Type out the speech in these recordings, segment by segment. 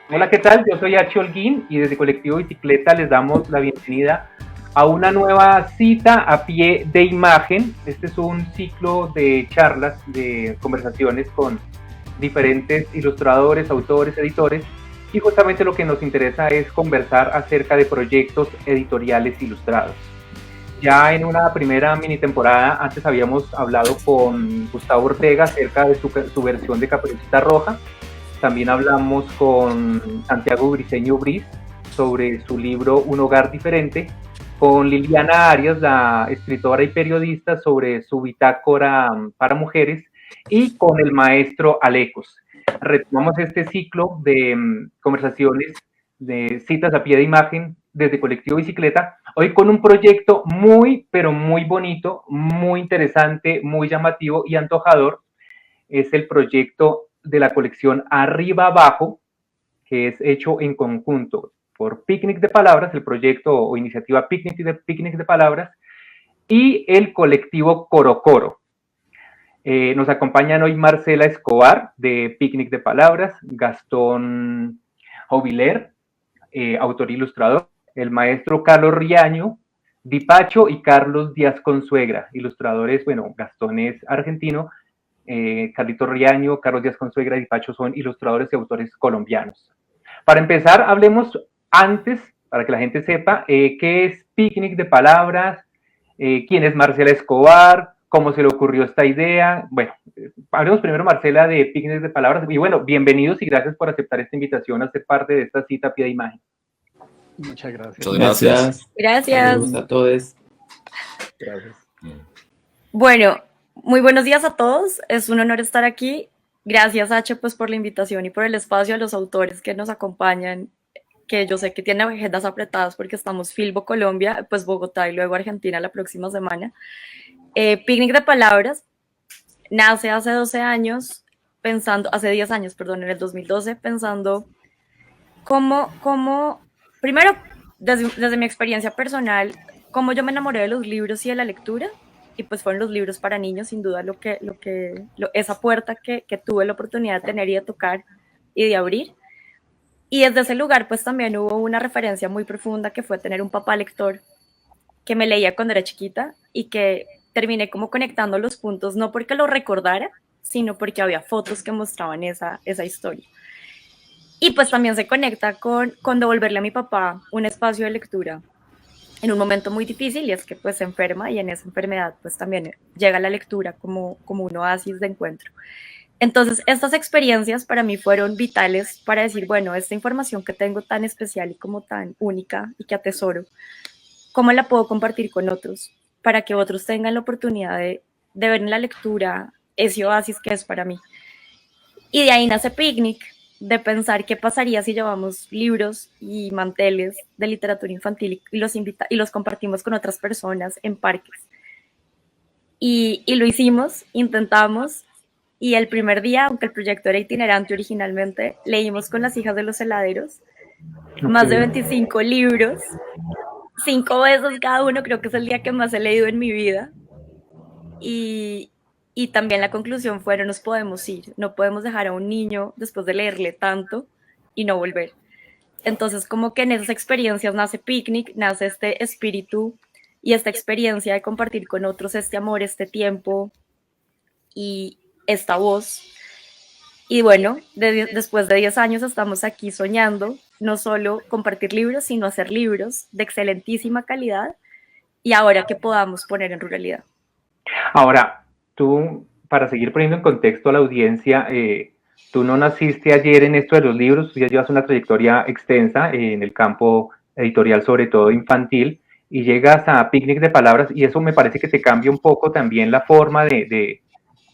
Hola, ¿qué tal? Yo soy H. Holguín y desde Colectivo Bicicleta les damos la bienvenida a una nueva cita a pie de imagen. Este es un ciclo de charlas, de conversaciones con diferentes ilustradores, autores, editores, y justamente lo que nos interesa es conversar acerca de proyectos editoriales ilustrados. Ya en una primera mini temporada, antes habíamos hablado con Gustavo Ortega acerca de su versión de Caperucita Roja. También hablamos con Santiago Briceño Briz sobre su libro Un hogar diferente, con Liliana Arias, la escritora y periodista, sobre su bitácora para mujeres, y con el maestro Alecos. Retomamos este ciclo de conversaciones, de citas a pie de imagen desde Colectivo Bicicleta, hoy con un proyecto muy, pero muy bonito, muy interesante, muy llamativo y antojador. Es el proyecto de la colección Arriba Abajo, que es hecho en conjunto por Picnic de Palabras, el proyecto o iniciativa Picnic de Palabras, y el colectivo Coro Coro. Nos acompañan hoy Marcela Escobar, de Picnic de Palabras, Gastón Joviler, autor ilustrador, el maestro Carlos Riaño, Dipacho y Carlos Díaz Consuegra, ilustradores. Bueno, Gastón es argentino, Carlito Riaño, Carlos Díaz Consuegra y Dipacho son ilustradores y autores colombianos. Para empezar, hablemos antes, para que la gente sepa, qué es Picnic de Palabras, quién es Marcela Escobar, cómo se le ocurrió esta idea. Bueno, hablemos primero, Marcela, de Picnic de Palabras. Y bueno, bienvenidos y gracias por aceptar esta invitación a ser parte de esta cita a pie de imagen. Muchas gracias. Muchas gracias. Gracias. Saludos a todos. Gracias. Bueno, muy buenos días a todos. Es un honor estar aquí. Gracias, H, pues, por la invitación y por el espacio, a los autores que nos acompañan, que yo sé que tienen agendas apretadas porque estamos Filbo Colombia, pues Bogotá y luego Argentina la próxima semana. Picnic de Palabras nace hace 12 años, hace 10 años, perdón, en el 2012, pensando cómo primero, desde mi experiencia personal, cómo yo me enamoré de los libros y de la lectura, y pues fueron los libros para niños, sin duda, esa puerta que tuve la oportunidad de tener y de tocar y de abrir. Y desde ese lugar, pues también hubo una referencia muy profunda que fue tener un papá lector que me leía cuando era chiquita y que terminé como conectando los puntos, no porque lo recordara, sino porque había fotos que mostraban esa historia. Y pues también se conecta con devolverle a mi papá un espacio de lectura en un momento muy difícil, y es que pues se enferma, y en esa enfermedad pues también llega la lectura como un oasis de encuentro. Entonces estas experiencias para mí fueron vitales para decir, bueno, esta información que tengo tan especial y como tan única y que atesoro, ¿cómo la puedo compartir con otros? Para que otros tengan la oportunidad de ver en la lectura ese oasis que es para mí. Y de ahí nace Picnic, de pensar qué pasaría si llevamos libros y manteles de literatura infantil y los compartimos con otras personas en parques. Y lo hicimos, intentamos, y el primer día, aunque el proyecto era itinerante originalmente, leímos con las hijas de los heladeros más de 25 libros, 5 veces cada uno. Creo que es el día que más he leído en mi vida. Y también la conclusión fue: no nos podemos ir, no podemos dejar a un niño después de leerle tanto y no volver. Entonces, como que en esas experiencias nace Picnic, nace este espíritu y esta experiencia de compartir con otros este amor, este tiempo y esta voz. Y bueno, después de 10 años estamos aquí soñando no solo compartir libros, sino hacer libros de excelentísima calidad, y ahora que podamos poner en realidad. Ahora, tú, para seguir poniendo en contexto a la audiencia, tú no naciste ayer en esto de los libros, tú ya llevas una trayectoria extensa en el campo editorial, sobre todo infantil, y llegas a Picnic de Palabras, y eso me parece que te cambia un poco también la forma de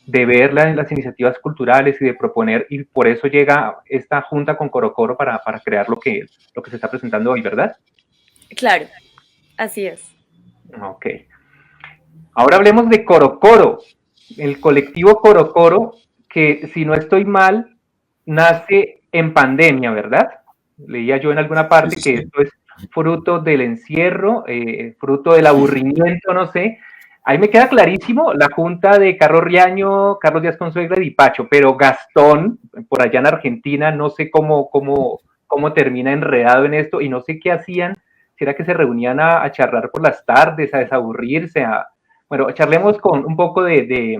ver las iniciativas culturales y de proponer, y por eso llega esta junta con Coro Coro para crear lo que se está presentando hoy, ¿verdad? Claro, así es. Ok. Ahora hablemos de Coro Coro, el colectivo Coro Coro, que si no estoy mal, nace en pandemia, ¿verdad? Leía yo en alguna parte que esto es fruto del encierro, fruto del aburrimiento, no sé. Ahí me queda clarísimo la junta de Carlos Riaño, Carlos Díaz Consuegra y Dipacho, pero Gastón, por allá en Argentina, no sé cómo cómo termina enredado en esto y no sé qué hacían, si era que se reunían a charlar por las tardes, a desaburrirse, bueno, charlemos con un poco de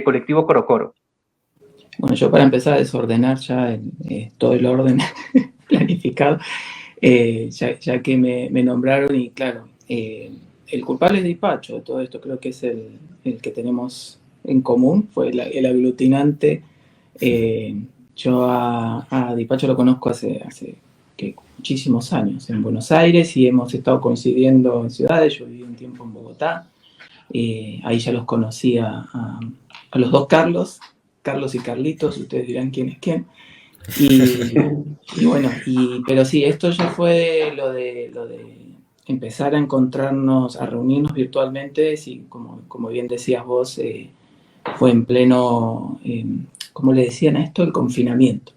Colectivo Coro Coro. Bueno, yo para empezar a desordenar ya todo el orden planificado, ya que me nombraron y claro, el culpable es Dipacho de todo esto, creo que es el que tenemos en común, fue el aglutinante. Yo a Dipacho lo conozco hace muchísimos años en Buenos Aires y hemos estado coincidiendo en ciudades. Yo viví un tiempo en Bogotá, ahí ya los conocía a los dos Carlos y Carlitos, ustedes dirán quién es quién. Y bueno, pero sí, esto ya fue lo de empezar a encontrarnos, a reunirnos virtualmente, sí, como bien decías vos, fue en pleno, ¿cómo le decían a esto? El confinamiento.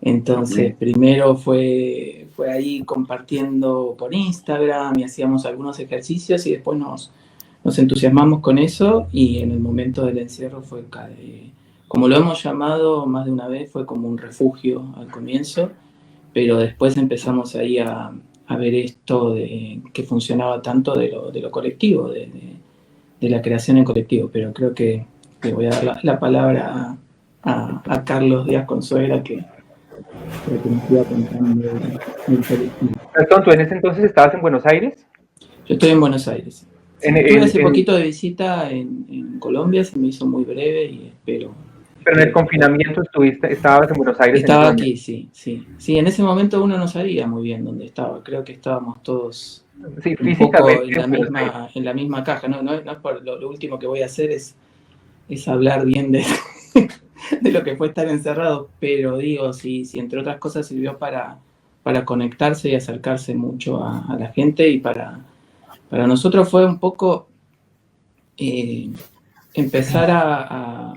Entonces, primero fue ahí compartiendo por Instagram y hacíamos algunos ejercicios y después nos entusiasmamos con eso y en el momento del encierro fue, como lo hemos llamado más de una vez, fue como un refugio al comienzo, pero después empezamos ahí a ver esto que funcionaba tanto de lo colectivo, de la creación en colectivo, pero creo que le voy a dar la palabra a Carlos Díaz Consuegra que nos iba contando el colectivo. Gastón, ¿tú en ese entonces estabas en Buenos Aires? Yo estoy en Buenos Aires. Estuve hace poquito de visita en Colombia, se me hizo muy breve y espero. Pero en el confinamiento estabas en Buenos Aires. Estaba aquí, sí. En ese momento uno no sabía muy bien dónde estaba. Creo que estábamos todos un poco en la misma caja. No es por lo último que voy a hacer es hablar bien de lo que fue estar encerrado, pero digo, si entre otras cosas sirvió para conectarse y acercarse mucho a la gente y para nosotros fue un poco empezar a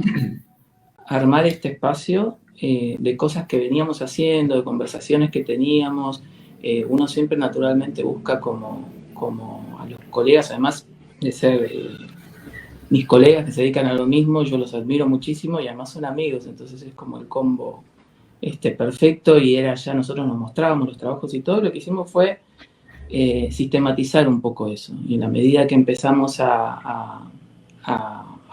armar este espacio de cosas que veníamos haciendo, de conversaciones que teníamos. Uno siempre naturalmente busca como a los colegas, además de ser mis colegas que se dedican a lo mismo, yo los admiro muchísimo y además son amigos, entonces es como el combo perfecto y nosotros nos mostrábamos los trabajos y todo. Lo que hicimos fue sistematizar un poco eso y en la medida que empezamos a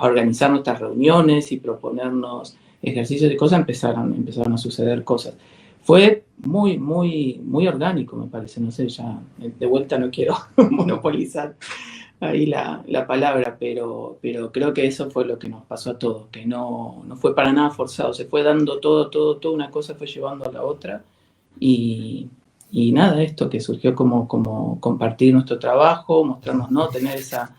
organizar nuestras reuniones y proponernos ejercicios y cosas, empezaron a suceder cosas. Fue muy, muy, muy orgánico, me parece, no sé, ya de vuelta no quiero monopolizar ahí la palabra, pero creo que eso fue lo que nos pasó a todos, que no fue para nada forzado, se fue dando todo, una cosa fue llevando a la otra y nada, esto que surgió como compartir nuestro trabajo, mostrarnos, ¿no? Tener esa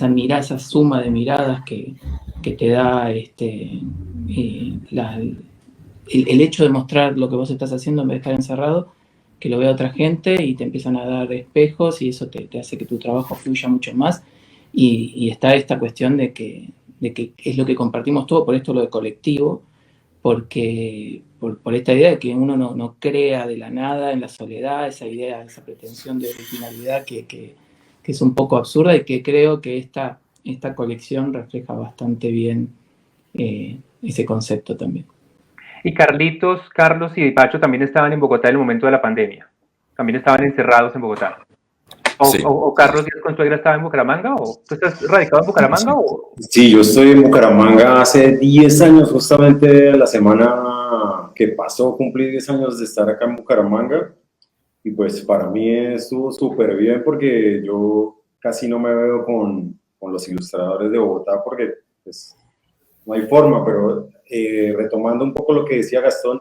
mirada, esa suma de miradas que te da el hecho de mostrar lo que vos estás haciendo en vez de estar encerrado, que lo vea otra gente y te empiezan a dar espejos y eso te hace que tu trabajo fluya mucho más y está esta cuestión de que es lo que compartimos todo, por esto lo de colectivo, porque por esta idea de que uno no crea de la nada en la soledad, esa idea, esa pretensión de originalidad que es un poco absurda y que creo que esta colección refleja bastante bien ese concepto también. Y Carlos y Dipacho también estaban en Bogotá en el momento de la pandemia. También estaban encerrados en Bogotá. Sí. ¿O Carlos Díaz Consuegra estaba en Bucaramanga? ¿O tú estás radicado en Bucaramanga? Sí, yo estoy en Bucaramanga hace 10 años, justamente la semana que pasó, cumplí 10 años de estar acá en Bucaramanga. Y pues para mí estuvo súper bien porque yo casi no me veo con los ilustradores de Bogotá porque pues, no hay forma, pero retomando un poco lo que decía Gastón,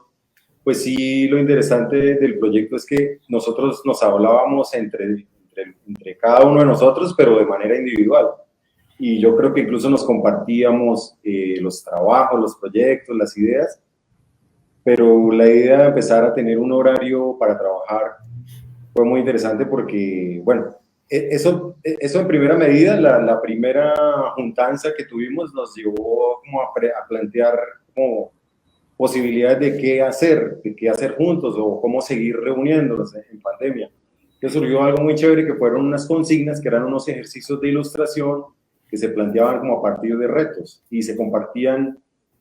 pues sí, lo interesante del proyecto es que nosotros nos hablábamos entre cada uno de nosotros, pero de manera individual. Y yo creo que incluso nos compartíamos los trabajos, los proyectos, las ideas, pero la idea de empezar a tener un horario para trabajar fue muy interesante porque, bueno, eso en primera medida, la primera juntanza que tuvimos nos llevó como a plantear como posibilidades de qué hacer juntos o cómo seguir reuniéndonos en pandemia. Entonces surgió algo muy chévere que fueron unas consignas que eran unos ejercicios de ilustración que se planteaban como a partir de retos y se compartían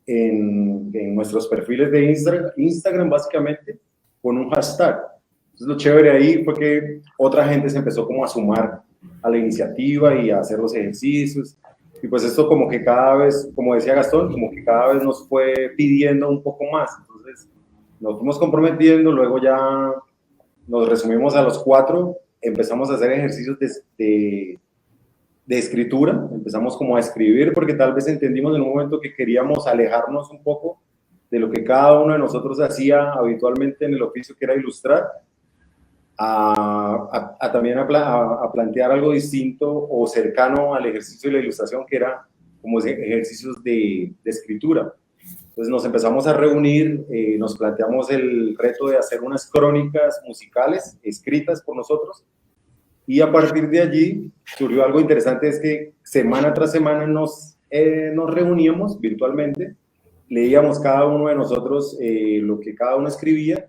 en nuestros perfiles de Instagram básicamente con un hashtag. Entonces lo chévere ahí fue que otra gente se empezó como a sumar a la iniciativa y a hacer los ejercicios. Y pues esto como que cada vez, como decía Gastón, como que cada vez nos fue pidiendo un poco más. Entonces nos fuimos comprometiendo, luego ya nos resumimos a los 4, empezamos a hacer ejercicios de escritura, empezamos como a escribir porque tal vez entendimos en un momento que queríamos alejarnos un poco de lo que cada uno de nosotros hacía habitualmente en el oficio, que era ilustrar, también a plantear algo distinto o cercano al ejercicio de la ilustración, que era como ejercicios de escritura. Entonces nos empezamos a reunir, nos planteamos el reto de hacer unas crónicas musicales escritas por nosotros, y a partir de allí surgió algo interesante, es que semana tras semana nos reuníamos virtualmente, leíamos cada uno de nosotros lo que cada uno escribía,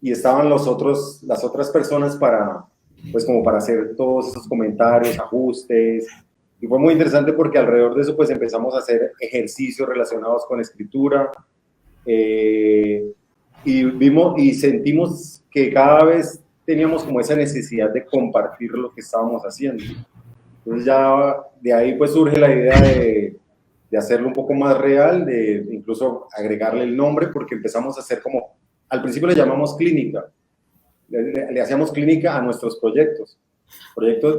y estaban las otras personas para, pues como para hacer todos esos comentarios, ajustes, y fue muy interesante porque alrededor de eso pues empezamos a hacer ejercicios relacionados con escritura, y vimos y sentimos que cada vez teníamos como esa necesidad de compartir lo que estábamos haciendo. Entonces ya de ahí pues surge la idea de hacerlo un poco más real, de incluso agregarle el nombre, porque empezamos a hacer como, al principio le llamamos clínica, le hacíamos clínica a nuestros proyectos,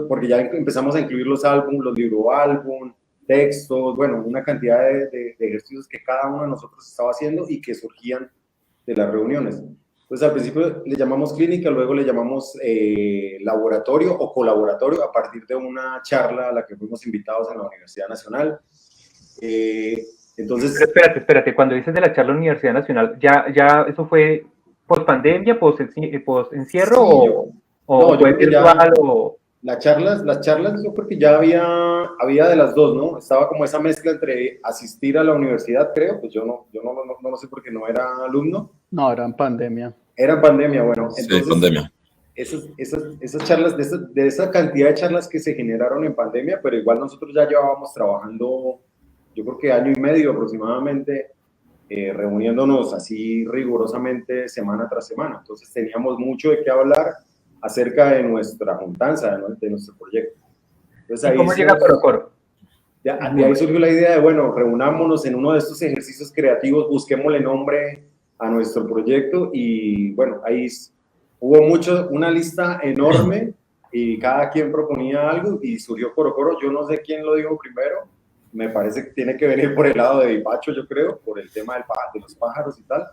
porque ya empezamos a incluir los álbumes, los libro-álbum, textos, bueno, una cantidad de ejercicios que cada uno de nosotros estaba haciendo y que surgían de las reuniones. Entonces al principio le llamamos clínica, luego le llamamos laboratorio o colaboratorio a partir de una charla a la que fuimos invitados en la Universidad Nacional. Entonces... Pero espérate, cuando dices de la charla Universidad Nacional, ¿ya eso fue post pandemia, post encierro, sí, o fue virtual? Las charlas yo creo que ya había de las dos, ¿no? Estaba como esa mezcla entre asistir a la universidad, creo, pues yo no lo sé porque no era alumno. No, era en pandemia. Era en pandemia, bueno. Entonces, sí, pandemia. Esas charlas, de esa cantidad de charlas que se generaron en pandemia, pero igual nosotros ya llevábamos trabajando, yo creo que 1 año y medio aproximadamente, reuniéndonos así rigurosamente semana tras semana. Entonces teníamos mucho de qué hablar acerca de nuestra juntanza, ¿no? De nuestro proyecto. Entonces, ahí ¿cómo llega Corocoro? De ahí surgió la idea de, bueno, reunámonos en uno de estos ejercicios creativos, busquémosle nombre a nuestro proyecto, y bueno, ahí hubo una lista enorme y cada quien proponía algo y surgió Corocoro. Yo no sé quién lo dijo primero, me parece que tiene que venir por el lado de Dipacho, yo creo, por el tema de los pájaros y tal.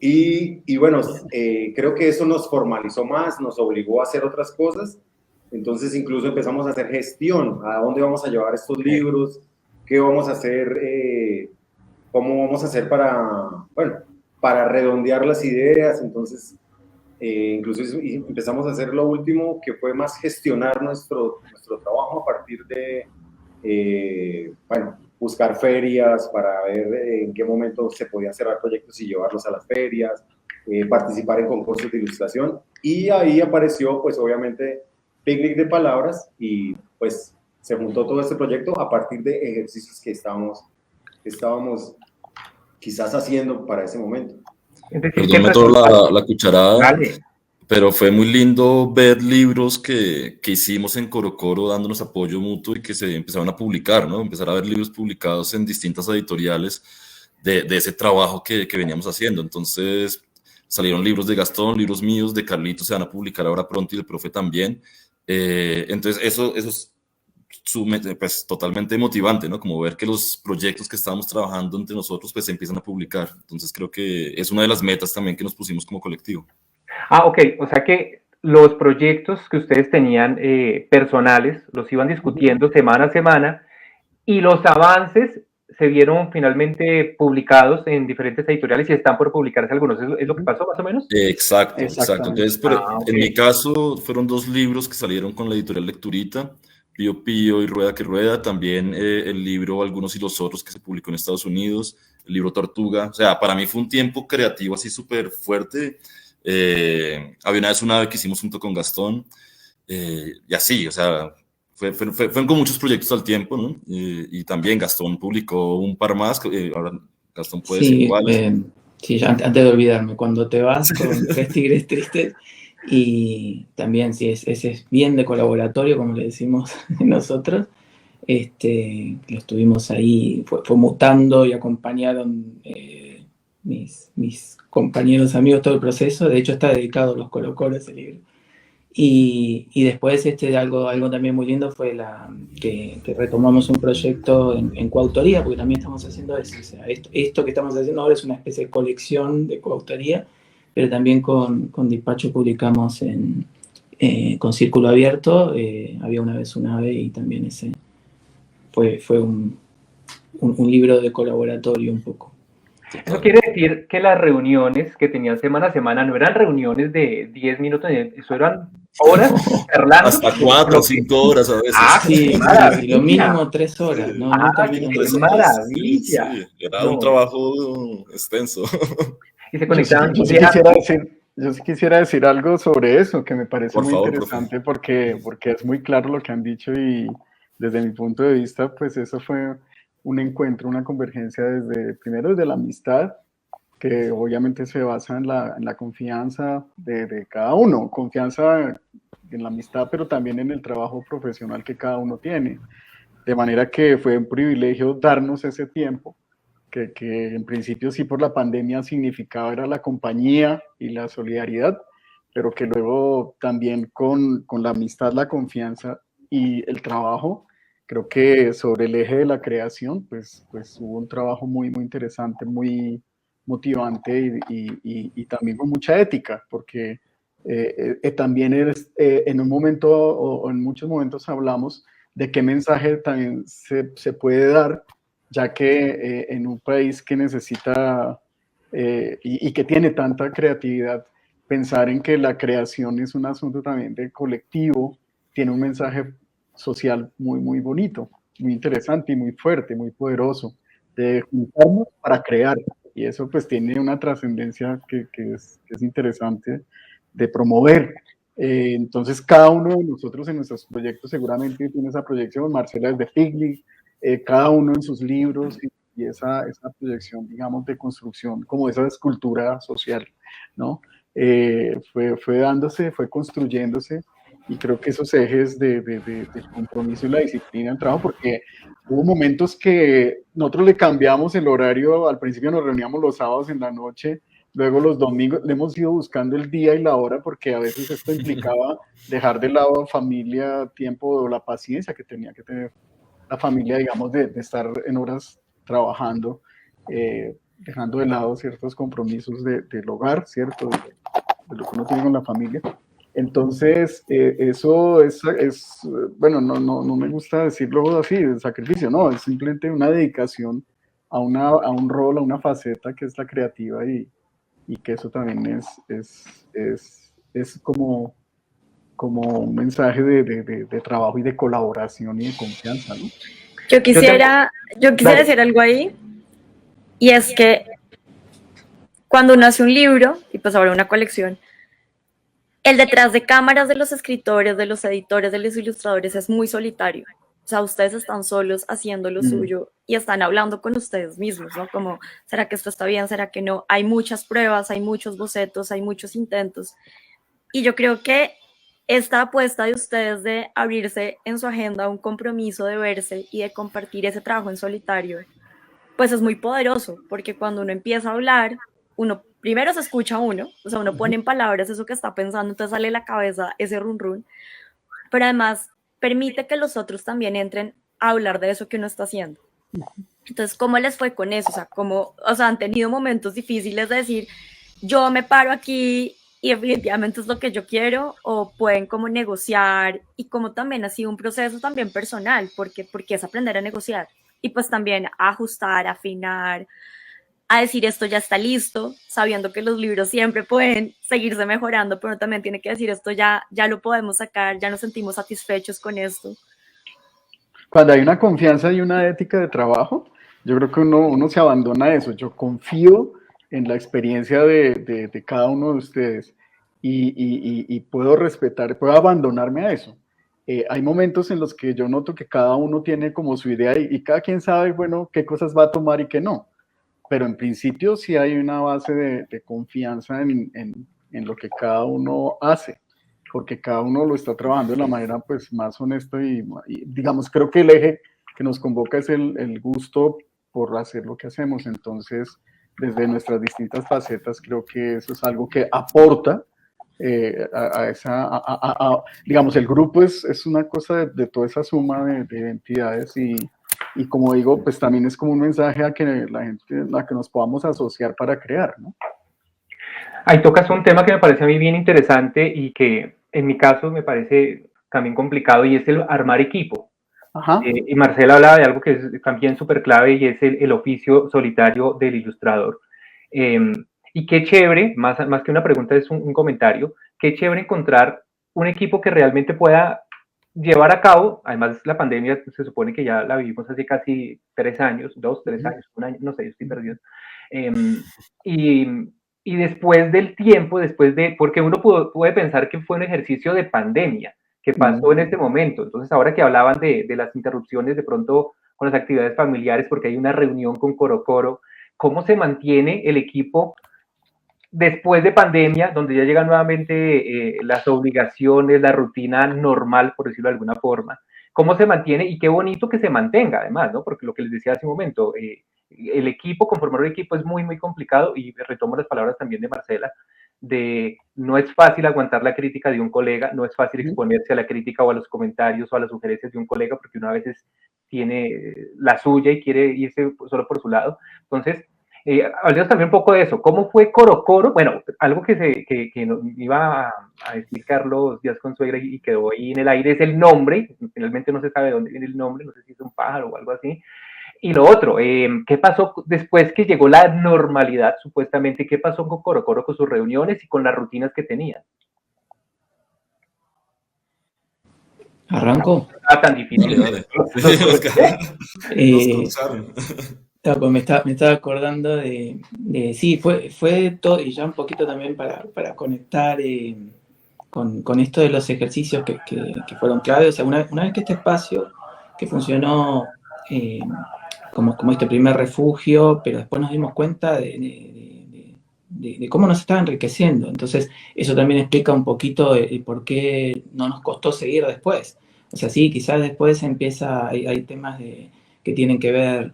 Y bueno, creo que eso nos formalizó más, nos obligó a hacer otras cosas. Entonces incluso empezamos a hacer gestión, a dónde vamos a llevar estos libros, qué vamos a hacer, cómo vamos a hacer para redondear las ideas. Entonces incluso empezamos a hacer lo último, que fue más gestionar nuestro trabajo a partir de buscar ferias para ver en qué momento se podían cerrar proyectos y llevarlos a las ferias, participar en concursos de ilustración, y ahí apareció pues obviamente Picnic de Palabras, y pues se juntó todo este proyecto a partir de ejercicios que estábamos quizás haciendo para ese momento. Perdón, meto la cucharada. Dale. Pero fue muy lindo ver libros que hicimos en Corocoro dándonos apoyo mutuo y que se empezaron a publicar, ¿no? Empezar a ver libros publicados en distintas editoriales de ese trabajo que veníamos haciendo. Entonces salieron libros de Gastón, libros míos, de Carlitos se van a publicar ahora pronto y el profe también. Entonces eso es pues, totalmente motivante, ¿no? Como ver que los proyectos que estábamos trabajando entre nosotros pues se empiezan a publicar. Entonces creo que es una de las metas también que nos pusimos como colectivo. Ah, ok, o sea que los proyectos que ustedes tenían personales los iban discutiendo semana a semana, y los avances se vieron finalmente publicados en diferentes editoriales y están por publicarse algunos. ¿Es lo que pasó más o menos? Exacto. Entonces, en mi caso fueron 2 libros que salieron con la editorial Lecturita, Pío Pío y Rueda que Rueda, también el libro Algunos y los Otros, que se publicó en Estados Unidos, el libro Tortuga. O sea, para mí fue un tiempo creativo así súper fuerte. Había una vez que hicimos junto con Gastón, y así, o sea, fueron con muchos proyectos al tiempo, ¿no? Y también Gastón publicó un par más, ahora Gastón puede decir cuáles. Sí, ya antes de olvidarme, cuando te vas con Tres Tigres Tristes, y también sí, ese es bien de colaboratorio, como le decimos nosotros, lo estuvimos ahí, fue mutando y acompañaron mis compañeros, amigos, todo el proceso. De hecho está dedicado a los Colo-Colo ese libro. Y después algo también muy lindo fue que retomamos un proyecto en coautoría, porque también estamos haciendo eso. O sea, esto que estamos haciendo ahora es una especie de colección de coautoría, pero también con Despacho publicamos con Círculo Abierto, Había una vez un ave, y también ese fue un libro de colaboratorio un poco. Eso quiere decir que las reuniones que tenían semana a semana no eran reuniones de 10 minutos, eso eran horas charlando. Hasta 4 o 5 horas a veces. Sí, maravilla. lo mínimo 3 horas, ¿no? ¡Qué maravilla! Sí, era un trabajo extenso. Y se conectaban. Yo sí quisiera decir algo sobre eso, que me parece muy interesante, porque es muy claro lo que han dicho, y desde mi punto de vista, pues eso fue un encuentro, una convergencia primero desde la amistad, que obviamente se basa en la confianza de cada uno, confianza en la amistad, pero también en el trabajo profesional que cada uno tiene. De manera que fue un privilegio darnos ese tiempo, que en principio sí por la pandemia significaba era la compañía y la solidaridad, pero que luego también con la amistad, la confianza y el trabajo, creo que sobre el eje de la creación, pues hubo un trabajo muy, muy interesante, muy motivante, y también con mucha ética, porque también en un momento o en muchos momentos hablamos de qué mensaje también se puede dar, ya que en un país que necesita y que tiene tanta creatividad, pensar en que la creación es un asunto también de colectivo, tiene un mensaje social muy, muy bonito, muy interesante y muy fuerte, muy poderoso, de juntarnos para crear. Y eso pues tiene una trascendencia que es interesante de promover. Entonces cada uno de nosotros en nuestros proyectos seguramente tiene esa proyección. Marcela es de Picnic, cada uno en sus libros, y esa proyección, digamos, de construcción, como esa escultura social, ¿no? Fue dándose, fue construyéndose, y creo que esos ejes del compromiso y la disciplina del trabajo, porque hubo momentos que nosotros le cambiamos el horario. Al principio nos reuníamos los sábados en la noche, luego los domingos le hemos ido buscando el día y la hora, porque a veces esto implicaba dejar de lado familia, tiempo, o la paciencia que tenía que tener la familia, digamos, de estar en horas trabajando, dejando de lado ciertos compromisos del hogar, ¿cierto? De lo que uno tiene con la familia. Entonces, eso es, bueno, no me gusta decirlo así, de sacrificio, no, es simplemente una dedicación a un rol, a una faceta que es la creativa, y que eso también es como un mensaje de trabajo y de colaboración y de confianza, ¿no? Yo quisiera decir algo ahí, y es que cuando uno hace un libro, y pues ahora una colección, el detrás de cámaras de los escritores, de los editores, de los ilustradores es muy solitario. O sea, ustedes están solos haciendo lo suyo y están hablando con ustedes mismos, ¿no? Como, ¿será que esto está bien? ¿Será que no? Hay muchas pruebas, hay muchos bocetos, hay muchos intentos. Y yo creo que esta apuesta de ustedes de abrirse en su agenda un compromiso de verse y de compartir ese trabajo en solitario, pues es muy poderoso, porque cuando uno empieza a hablar, uno primero se escucha a uno, o sea, uno pone en palabras eso que está pensando, entonces sale de la cabeza ese run run, pero además permite que los otros también entren a hablar de eso que uno está haciendo. Entonces, ¿cómo les fue con eso? O sea, han tenido momentos difíciles de decir, yo me paro aquí y definitivamente es lo que yo quiero, o pueden como negociar, y como también ha sido un proceso también personal, porque es aprender a negociar, y pues también a ajustar, a afinar, a decir esto ya está listo, sabiendo que los libros siempre pueden seguirse mejorando, pero también tiene que decir esto ya lo podemos sacar, ya nos sentimos satisfechos con esto. Cuando hay una confianza y una ética de trabajo, yo creo que uno se abandona a eso. Yo confío en la experiencia de cada uno de ustedes, y puedo respetar, puedo abandonarme a eso. Hay momentos en los que yo noto que cada uno tiene como su idea, y cada quien sabe, bueno, qué cosas va a tomar y qué no. pero en principio sí hay una base de confianza en lo que cada uno hace, porque cada uno lo está trabajando de la manera pues más honesta y digamos, creo que el eje que nos convoca es el gusto por hacer lo que hacemos. Entonces, desde nuestras distintas facetas, creo que eso es algo que aporta digamos, el grupo es una cosa de toda esa suma de entidades y como digo, pues también es como un mensaje a que la gente, a que nos podamos asociar para crear, ¿no? Ahí tocas un tema que me parece a mí bien interesante y que en mi caso me parece también complicado, y es el armar equipo. Y Marcela hablaba de algo que es también súper clave, y es el oficio solitario del ilustrador. Y qué chévere, más que una pregunta, es un comentario, qué chévere encontrar un equipo que realmente pueda llevar a cabo. Además, la pandemia se supone que ya la vivimos hace casi 3 años, 2, 3 años, un año, no sé, estoy perdido. Y después del tiempo, porque uno puede pensar que fue un ejercicio de pandemia que pasó en este momento. Entonces, ahora que hablaban de las interrupciones de pronto con las actividades familiares, porque hay una reunión con Coro, ¿cómo se mantiene el equipo después de pandemia, donde ya llegan nuevamente las obligaciones, la rutina normal, por decirlo de alguna forma? ¿Cómo se mantiene? Y qué bonito que se mantenga, además, ¿no? Porque lo que les decía hace un momento, el equipo, conformar un equipo es muy, muy complicado, y retomo las palabras también de Marcela, de no es fácil aguantar la crítica de un colega, no es fácil exponerse a la crítica o a los comentarios o a las sugerencias de un colega, porque uno a veces tiene la suya y quiere irse solo por su lado. Entonces, hablemos también un poco de eso. ¿Cómo fue Coro? Bueno, algo que iba a decir Carlos Díaz Consuegra y quedó ahí en el aire es el nombre. Finalmente no se sabe de dónde viene el nombre, no sé si es un pájaro o algo así. Y lo otro, ¿qué pasó después que llegó la normalidad, supuestamente? ¿Qué pasó con Coro, con sus reuniones y con las rutinas que tenía? ¿Arranco? Tan difícil. Dale. Pues me estaba acordando sí, fue todo, y ya un poquito también para conectar con esto de los ejercicios que fueron clave. O sea, una vez que este espacio que funcionó como este primer refugio, pero después nos dimos cuenta de cómo nos estaba enriqueciendo. Entonces, eso también explica un poquito el por qué no nos costó seguir después. O sea, sí, quizás después hay temas que tienen que ver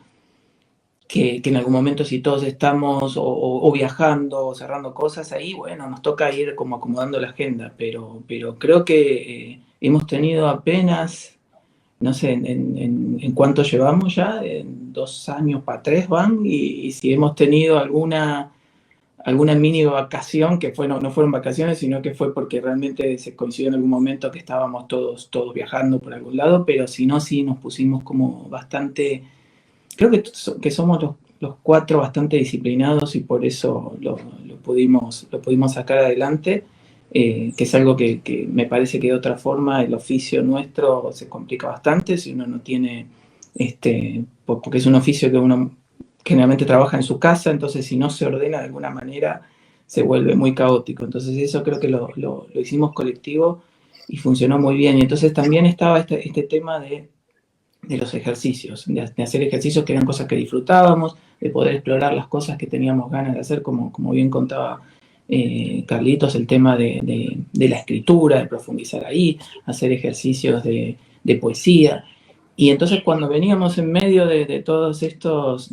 que en algún momento, si todos estamos o viajando o cerrando cosas, ahí, bueno, nos toca ir como acomodando la agenda, pero creo que hemos tenido apenas, no sé, en cuánto llevamos ya, en 2 años para 3 van, y si hemos tenido alguna mini vacación, que no fueron vacaciones, sino que fue porque realmente se coincidió en algún momento que estábamos todos viajando por algún lado, pero si no, sí nos pusimos como bastante. Creo que somos los 4 bastante disciplinados, y por eso lo pudimos sacar adelante, que es algo que me parece que de otra forma el oficio nuestro se complica bastante si uno no tiene, porque es un oficio que uno generalmente trabaja en su casa, entonces si no se ordena de alguna manera se vuelve muy caótico. Entonces eso creo que lo hicimos colectivo y funcionó muy bien. Y entonces también estaba este tema de los ejercicios, de hacer ejercicios que eran cosas que disfrutábamos, de poder explorar las cosas que teníamos ganas de hacer, como bien contaba Carlitos, el tema de la escritura, de profundizar ahí, hacer ejercicios de poesía. Y entonces cuando veníamos en medio de todos estos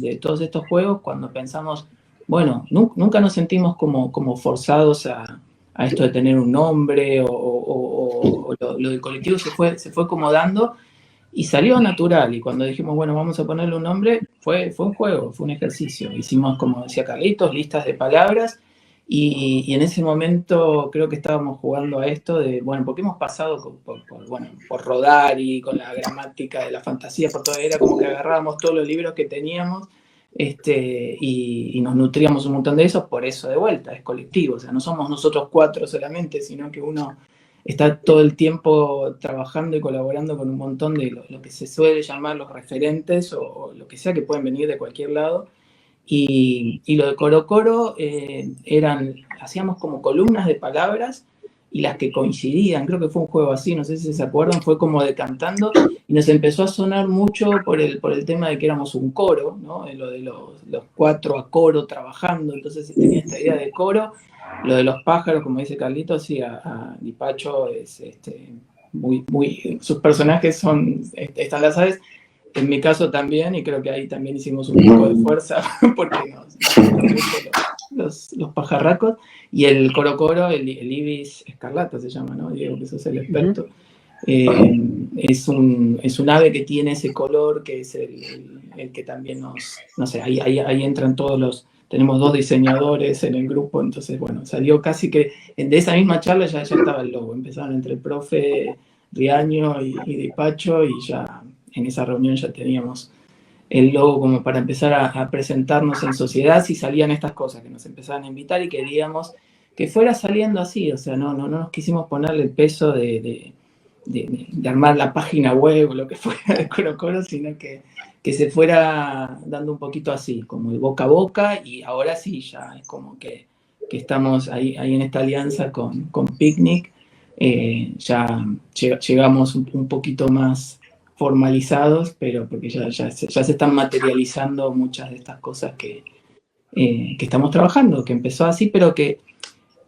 juegos, cuando pensamos, bueno, nunca nos sentimos como forzados a esto de tener un nombre, o lo del colectivo se fue como dando, y salió natural. Y cuando dijimos, bueno, vamos a ponerle un nombre, fue un juego, fue un ejercicio. Hicimos, como decía Carlitos, listas de palabras, y en ese momento creo que estábamos jugando a esto de, bueno, porque hemos pasado por rodar y con la gramática de la fantasía, por todo, era como que agarrábamos todos los libros que teníamos, y nos nutríamos un montón de eso. Por eso, de vuelta, es colectivo. O sea, no somos nosotros 4 solamente, sino que uno está todo el tiempo trabajando y colaborando con un montón de lo que se suele llamar los referentes, o lo que sea, que pueden venir de cualquier lado. Y lo de Coro hacíamos como columnas de palabras, y las que coincidían, creo que fue un juego así, no sé si se acuerdan, fue como decantando y nos empezó a sonar mucho por el tema de que éramos un coro, ¿no? Lo de los 4 a coro trabajando, entonces tenía esta idea de coro. Lo de los pájaros, como dice Carlitos, sí, a Dipacho es sus personajes están las aves. En mi caso también, y creo que ahí también hicimos un poco de fuerza porque nos los pajarracos, y el coro, el ibis escarlata se llama, ¿no? Diego, que sos el experto. Es un ave que tiene ese color, que es el que también no sé, ahí entran todos tenemos 2 diseñadores en el grupo, entonces, bueno, salió casi que de esa misma charla ya estaba el logo, empezaron entre el profe Riaño y Dipacho, y ya en esa reunión ya teníamos el logo como para empezar a presentarnos en sociedad si salían estas cosas, que nos empezaban a invitar y queríamos que fuera saliendo así, o sea, no nos quisimos ponerle el peso de armar la página web o lo que fuera de Coro, sino que se fuera dando un poquito así, como el boca a boca, y ahora sí, ya es como que estamos ahí en esta alianza con Picnic, ya llegamos un poquito más formalizados, pero porque ya se están materializando muchas de estas cosas que estamos trabajando, que empezó así, pero que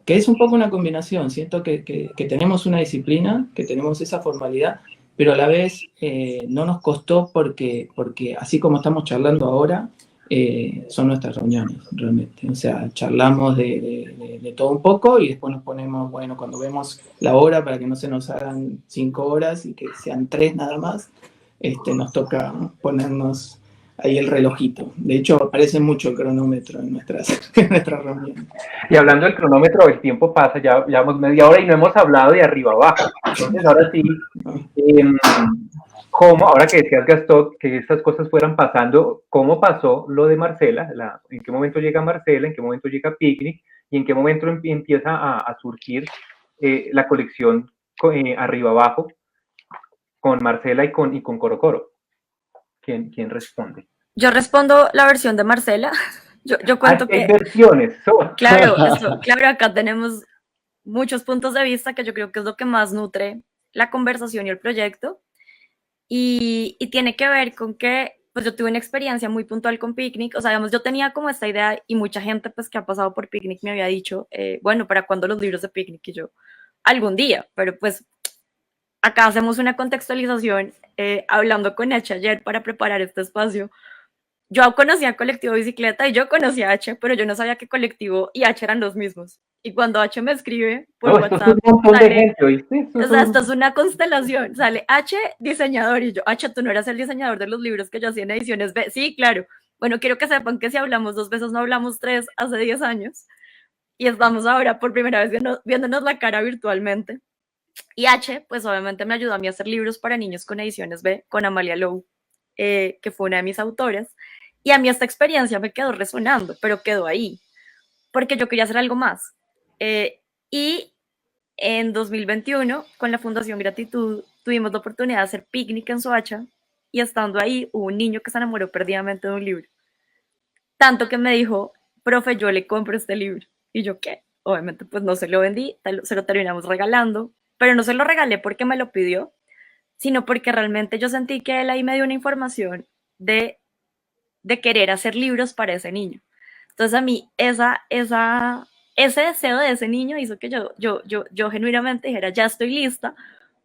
es un poco una combinación. Siento que tenemos una disciplina, que tenemos esa formalidad, pero a la vez no nos costó porque así como estamos charlando ahora, son nuestras reuniones, realmente. O sea, charlamos de todo un poco y después nos ponemos, bueno, cuando vemos la hora para que no se nos hagan 5 horas y que sean 3 nada más, nos toca ponernos ahí el relojito. De hecho, aparece mucho el cronómetro en nuestras reuniones. Y hablando del cronómetro, el tiempo pasa, ya llevamos media hora y no hemos hablado de arriba abajo. Entonces, ahora sí, ahora que decías, Gastón, que estas cosas fueran pasando, ¿cómo pasó lo de Marcela? ¿En qué momento llega Marcela? ¿En qué momento llega Picnic? ¿Y en qué momento empieza a surgir la colección arriba abajo con Marcela y con Coro Coro? ¿Quién responde? Yo respondo la versión de Marcela. Yo cuento que... Hay versiones. Claro, claro, acá tenemos muchos puntos de vista que yo creo que es lo que más nutre la conversación y el proyecto. Y tiene que ver con que pues yo tuve una experiencia muy puntual con Picnic. O sea, digamos, yo tenía como esta idea y mucha gente pues que ha pasado por Picnic me había dicho, bueno, ¿para cuándo los libros de Picnic? Y yo, algún día, pero pues acá hacemos una contextualización hablando con H ayer para preparar este espacio. Yo conocía Colectivo Bicicleta y yo conocía a H, pero yo no sabía que Colectivo y H eran los mismos. Y cuando H me escribe por WhatsApp, esto es un montón de gente, ¿oíste? O sea, esto es una constelación. Sale H, diseñador, y yo, H, tú no eras el diseñador de los libros que yo hacía en Ediciones B. Sí, claro. Bueno, quiero que sepan que si hablamos 2 veces, no hablamos 3 hace 10 años. Y estamos ahora por primera vez viéndonos la cara virtualmente. Y H, pues obviamente me ayudó a mí a hacer libros para niños con Ediciones B, con Amalia Lowe, que fue una de mis autoras. Y a mí esta experiencia me quedó resonando, pero quedó ahí, porque yo quería hacer algo más. Y en 2021, con la Fundación Gratitud, tuvimos la oportunidad de hacer Picnic en Soacha, y estando ahí hubo un niño que se enamoró perdidamente de un libro. Tanto que me dijo, profe, yo le compro este libro. Y yo, ¿qué? Obviamente, pues no se lo vendí, se lo terminamos regalando, pero no se lo regalé porque me lo pidió, sino porque realmente yo sentí que él ahí me dio una información de querer hacer libros para ese niño. Entonces a mí ese deseo de ese niño hizo que yo genuinamente dijera, ya estoy lista,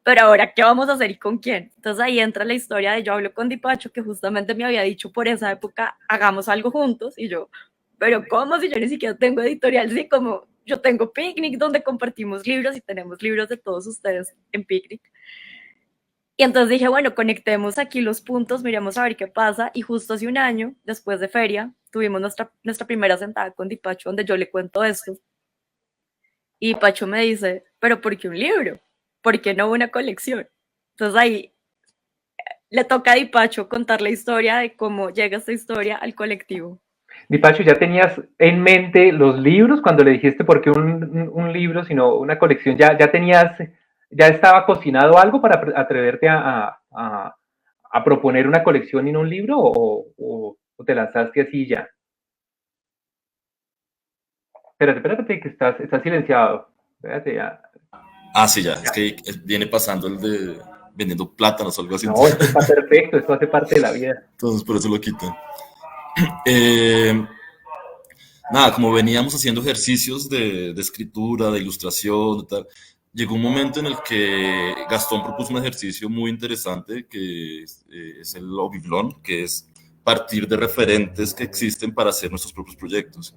pero ahora, ¿qué vamos a hacer y con quién? Entonces ahí entra la historia de yo hablo con Dipacho, que justamente me había dicho por esa época, hagamos algo juntos, y yo, pero ¿cómo si yo ni siquiera tengo editorial? Sí, como yo tengo Picnic, donde compartimos libros y tenemos libros de todos ustedes en Picnic. Y entonces dije, bueno, conectemos aquí los puntos, miremos a ver qué pasa. Y justo hace un año, después de feria, tuvimos nuestra primera sentada con Dipacho, donde yo le cuento esto. Y Dipacho me dice, ¿pero por qué un libro? ¿Por qué no una colección? Entonces ahí le toca a Dipacho contar la historia de cómo llega esta historia al colectivo. Dipacho, ¿ya tenías en mente los libros cuando le dijiste por qué un libro, sino una colección? ¿Ya estaba cocinado algo para atreverte a proponer una colección y no un libro, o te lanzaste así ya? Espérate, que estás silenciado. Espérate ya. Ah, sí, ya, es que viene pasando el de vendiendo plátanos o algo así. No, esto está perfecto, esto hace parte de la vida. Entonces por eso lo quitan. Nada, como veníamos haciendo ejercicios de escritura, de ilustración, de tal, llegó un momento en el que Gastón propuso un ejercicio muy interesante que es el Obiglón, que es partir de referentes que existen para hacer nuestros propios proyectos,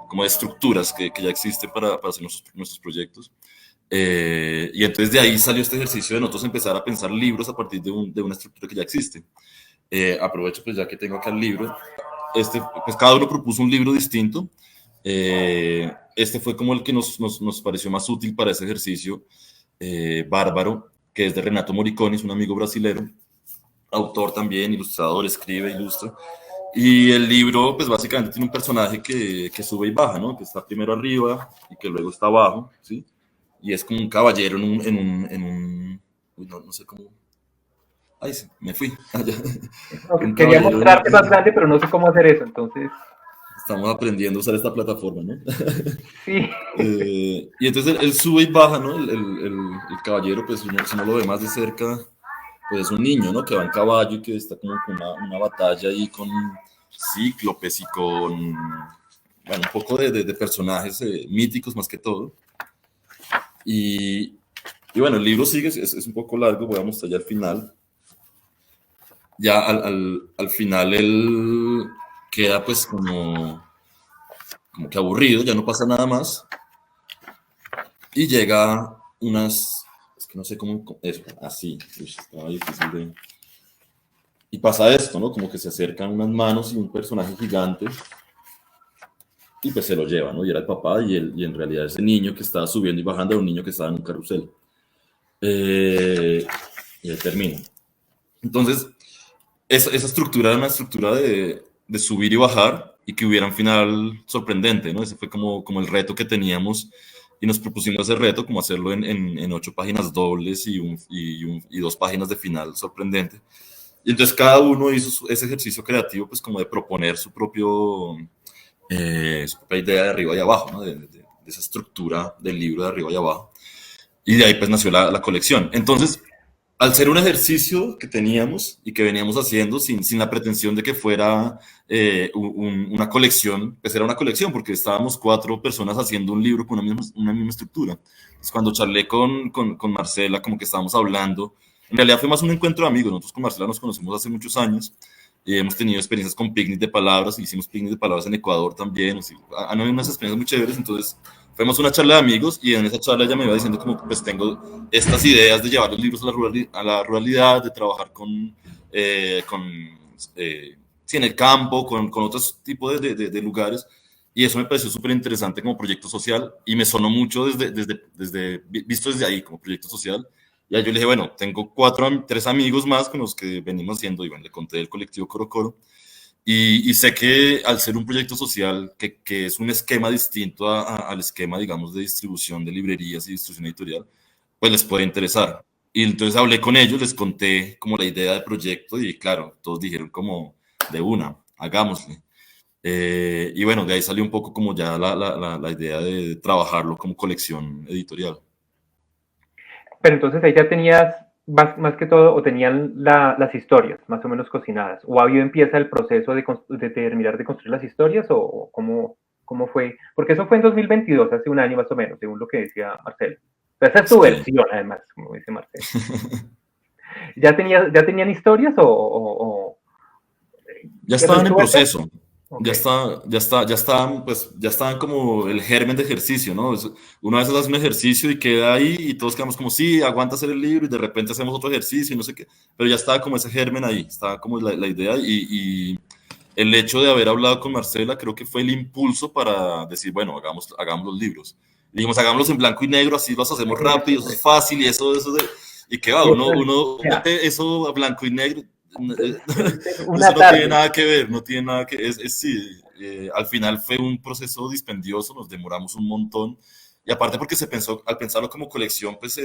como de estructuras que ya existen para hacer nuestros proyectos. Y entonces de ahí salió este ejercicio de nosotros empezar a pensar libros a partir de una estructura que ya existe. Aprovecho pues ya que tengo acá el libro. Pues cada uno propuso un libro distinto. Este fue como el que nos pareció más útil para ese ejercicio. Bárbaro, que es de Renato Morricone, es un amigo brasilero, autor también, ilustrador, escribe, ilustra. Y el libro, pues básicamente tiene un personaje que sube y baja, ¿no? Que está primero arriba y que luego está abajo, ¿sí? Y es como un caballero en un uy, no sé cómo. Ay, sí, me fui. Quería mostrarte más grande, pero no sé cómo hacer eso, entonces. Estamos aprendiendo a usar esta plataforma, ¿no? Sí. Y entonces él sube y baja, ¿no? El caballero, pues si uno lo ve más de cerca, pues es un niño, ¿no? Que va en caballo y que está como con una batalla ahí con cíclopes y con, bueno, un poco de personajes míticos más que todo. Y bueno, el libro sigue, es un poco largo, voy a mostrar ya al final. Ya al final él queda pues como que aburrido, ya no pasa nada más. Y llega es que no sé cómo, eso, así, estaba difícil de... Y pasa esto, ¿no? Como que se acercan unas manos y un personaje gigante y pues se lo lleva, ¿no? Y era el papá y en realidad ese niño que estaba subiendo y bajando era un niño que estaba en un carrusel. Y ahí termina. Entonces, esa estructura era una estructura de subir y bajar y que hubiera un final sorprendente, ¿no? Ese fue como el reto que teníamos y nos propusimos ese reto, como hacerlo en 8 páginas dobles y 2 páginas de final sorprendente. Y entonces cada uno hizo ese ejercicio creativo, pues como de proponer su propia idea de arriba y abajo, ¿no? De esa estructura del libro de arriba y abajo. Y de ahí pues nació la colección. Entonces, al ser un ejercicio que teníamos y que veníamos haciendo sin la pretensión de que fuera una colección, pues era una colección porque estábamos 4 personas haciendo un libro con una misma estructura. Entonces, cuando charlé con Marcela, como que estábamos hablando, en realidad fue más un encuentro de amigos. Nosotros con Marcela nos conocemos hace muchos años y hemos tenido experiencias con picnic de palabras, hicimos picnic de palabras en Ecuador también, han habido unas experiencias muy chéveres, entonces fuimos una charla de amigos y en esa charla ella me iba diciendo como pues tengo estas ideas de llevar los libros a la ruralidad, de trabajar sí, en el campo, con otros tipos de lugares, y eso me pareció súper interesante como proyecto social y me sonó mucho visto desde ahí como proyecto social. Y ahí yo le dije, bueno, tengo 3 amigos más con los que venimos haciendo, y bueno, le conté del colectivo Coro Coro. Y sé que al ser un proyecto social, que es un esquema distinto al esquema, digamos, de distribución de librerías y distribución editorial, pues les puede interesar. Y entonces hablé con ellos, les conté como la idea del proyecto y claro, todos dijeron como de una, hagámosle. Y bueno, de ahí salió un poco como ya la idea de trabajarlo como colección editorial. Pero entonces ahí ya tenías más que todo, o tenían las historias más o menos cocinadas, o ahí empieza el proceso de terminar de construir las historias, o cómo fue, porque eso fue en 2022, hace un año más o menos, según lo que decía Marcelo. Esa es tu versión, además, como dice Marcelo. ¿Ya tenían historias o ya estaban en proceso? Okay. Ya estaban como el germen de ejercicio, ¿no? Uno a veces hace un ejercicio y queda ahí y todos quedamos como, sí, aguanta hacer el libro, y de repente hacemos otro ejercicio y no sé qué, pero ya estaba como ese germen ahí, estaba como la idea, y el hecho de haber hablado con Marcela creo que fue el impulso para decir, bueno, hagamos los libros. Y dijimos, hagámoslos en blanco y negro, así los hacemos rápido, eso es fácil, y eso y que va, uno mete eso a blanco y negro. Eso no tiene nada que ver, no tiene nada que sí, al final fue un proceso dispendioso, nos demoramos un montón, y aparte porque al pensarlo como colección, pues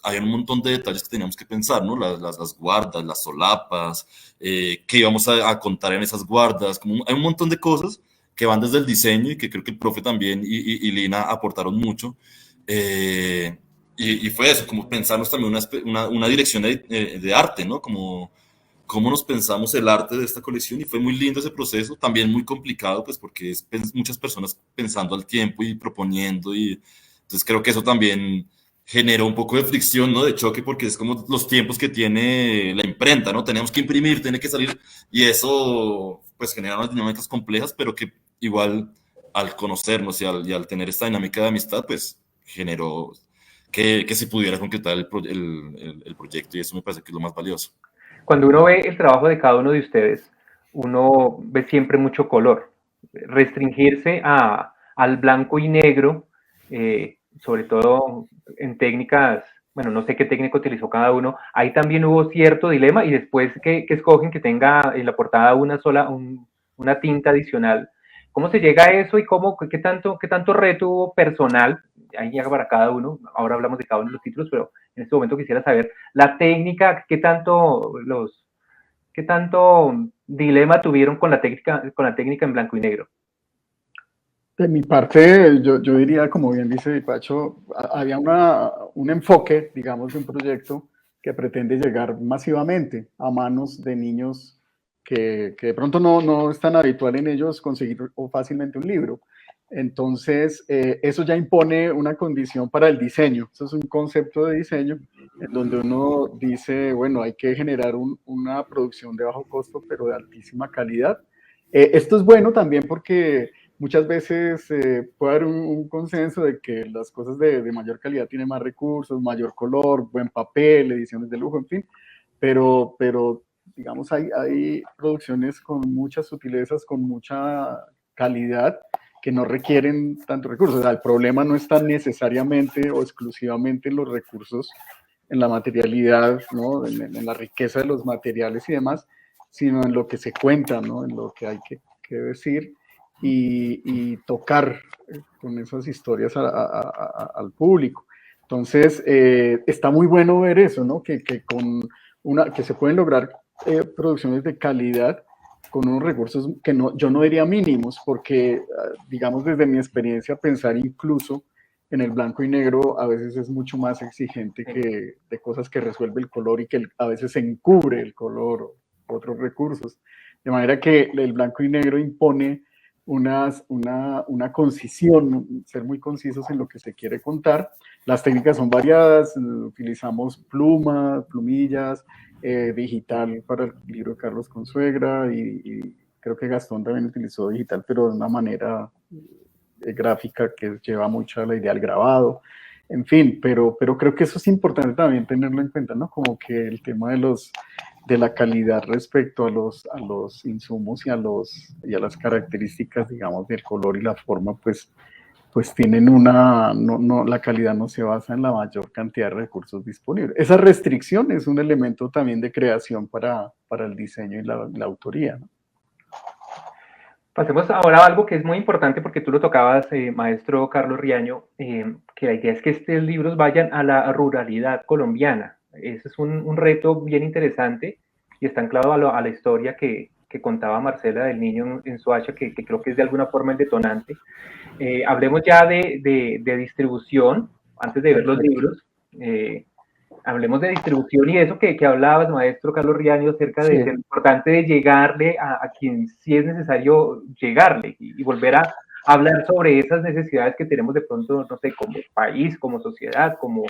había un montón de detalles que teníamos que pensar, ¿no? Las guardas, las solapas, qué íbamos a contar en esas guardas, hay un montón de cosas que van desde el diseño y que creo que el profe también y Lina aportaron mucho. y fue eso, como pensarnos también una dirección de arte, ¿no? Como cómo nos pensamos el arte de esta colección, y fue muy lindo ese proceso, también muy complicado, pues porque es muchas personas pensando al tiempo y proponiendo, y entonces creo que eso también generó un poco de fricción, ¿no? De choque, porque es como los tiempos que tiene la imprenta, ¿no? Tenemos que imprimir, tiene que salir, y eso pues genera unas dinámicas complejas, pero que igual al conocernos y al tener esta dinámica de amistad, pues generó que se pudiera concretar el proyecto, y eso me parece que es lo más valioso. Cuando uno ve el trabajo de cada uno de ustedes, uno ve siempre mucho color. Restringirse al blanco y negro, sobre todo en técnicas, bueno, no sé qué técnica utilizó cada uno, ahí también hubo cierto dilema, y después que escogen que tenga en la portada una tinta adicional. ¿Cómo se llega a eso y qué tanto reto hubo personal? Ahí llega para cada uno, ahora hablamos de cada uno de los títulos, pero en este momento quisiera saber la técnica, qué tanto dilema tuvieron con la técnica en blanco y negro. De mi parte, yo diría, como bien dice Dipacho, había un enfoque, digamos, de un proyecto que pretende llegar masivamente a manos de niños que de pronto no es tan habitual en ellos conseguir fácilmente un libro. Entonces, eso ya impone una condición para el diseño. Eso es un concepto de diseño en donde uno dice, bueno, hay que generar una producción de bajo costo, pero de altísima calidad. Esto es bueno también porque muchas veces puede haber un consenso de que las cosas de mayor calidad tienen más recursos, mayor color, buen papel, ediciones de lujo, en fin, pero digamos, hay producciones con muchas sutilezas, con mucha calidad, que no requieren tantos recursos. O sea, el problema no está necesariamente o exclusivamente en los recursos, en la materialidad, ¿no? en la riqueza de los materiales y demás, sino en lo que se cuenta, ¿no? En lo que hay que decir y tocar con esas historias al público. Entonces, está muy bueno ver eso, ¿no? Que se pueden lograr producciones de calidad con unos recursos que yo no diría mínimos, porque, digamos, desde mi experiencia, pensar incluso en el blanco y negro a veces es mucho más exigente que de cosas que resuelve el color y que a veces se encubre el color o otros recursos. De manera que el blanco y negro impone una concisión, ser muy concisos en lo que se quiere contar. Las técnicas son variadas, utilizamos plumillas, digital para el libro de Carlos Consuegra y creo que Gastón también utilizó digital, pero de una manera gráfica que lleva mucho a la idea del grabado. En fin, pero creo que eso es importante también tenerlo en cuenta, ¿no? Como que el tema de la calidad respecto a los insumos y a las características, digamos, del color y la forma, pues tienen la calidad no se basa en la mayor cantidad de recursos disponibles. Esa restricción es un elemento también de creación para el diseño y la autoría, ¿no? Pasemos ahora a algo que es muy importante, porque tú lo tocabas, maestro Carlos Riaño, que la idea es que estos libros vayan a la ruralidad colombiana. Ese es un reto bien interesante y está anclado a la historia que contaba Marcela del niño en Soacha, que creo que es de alguna forma el detonante. Hablemos ya de distribución, antes de ver los libros. Hablemos de distribución y eso que hablabas, maestro Carlos Riaño, acerca de lo importante de llegarle a quien sí es necesario llegarle y volver a hablar sobre esas necesidades que tenemos de pronto, no sé, como país, como sociedad, como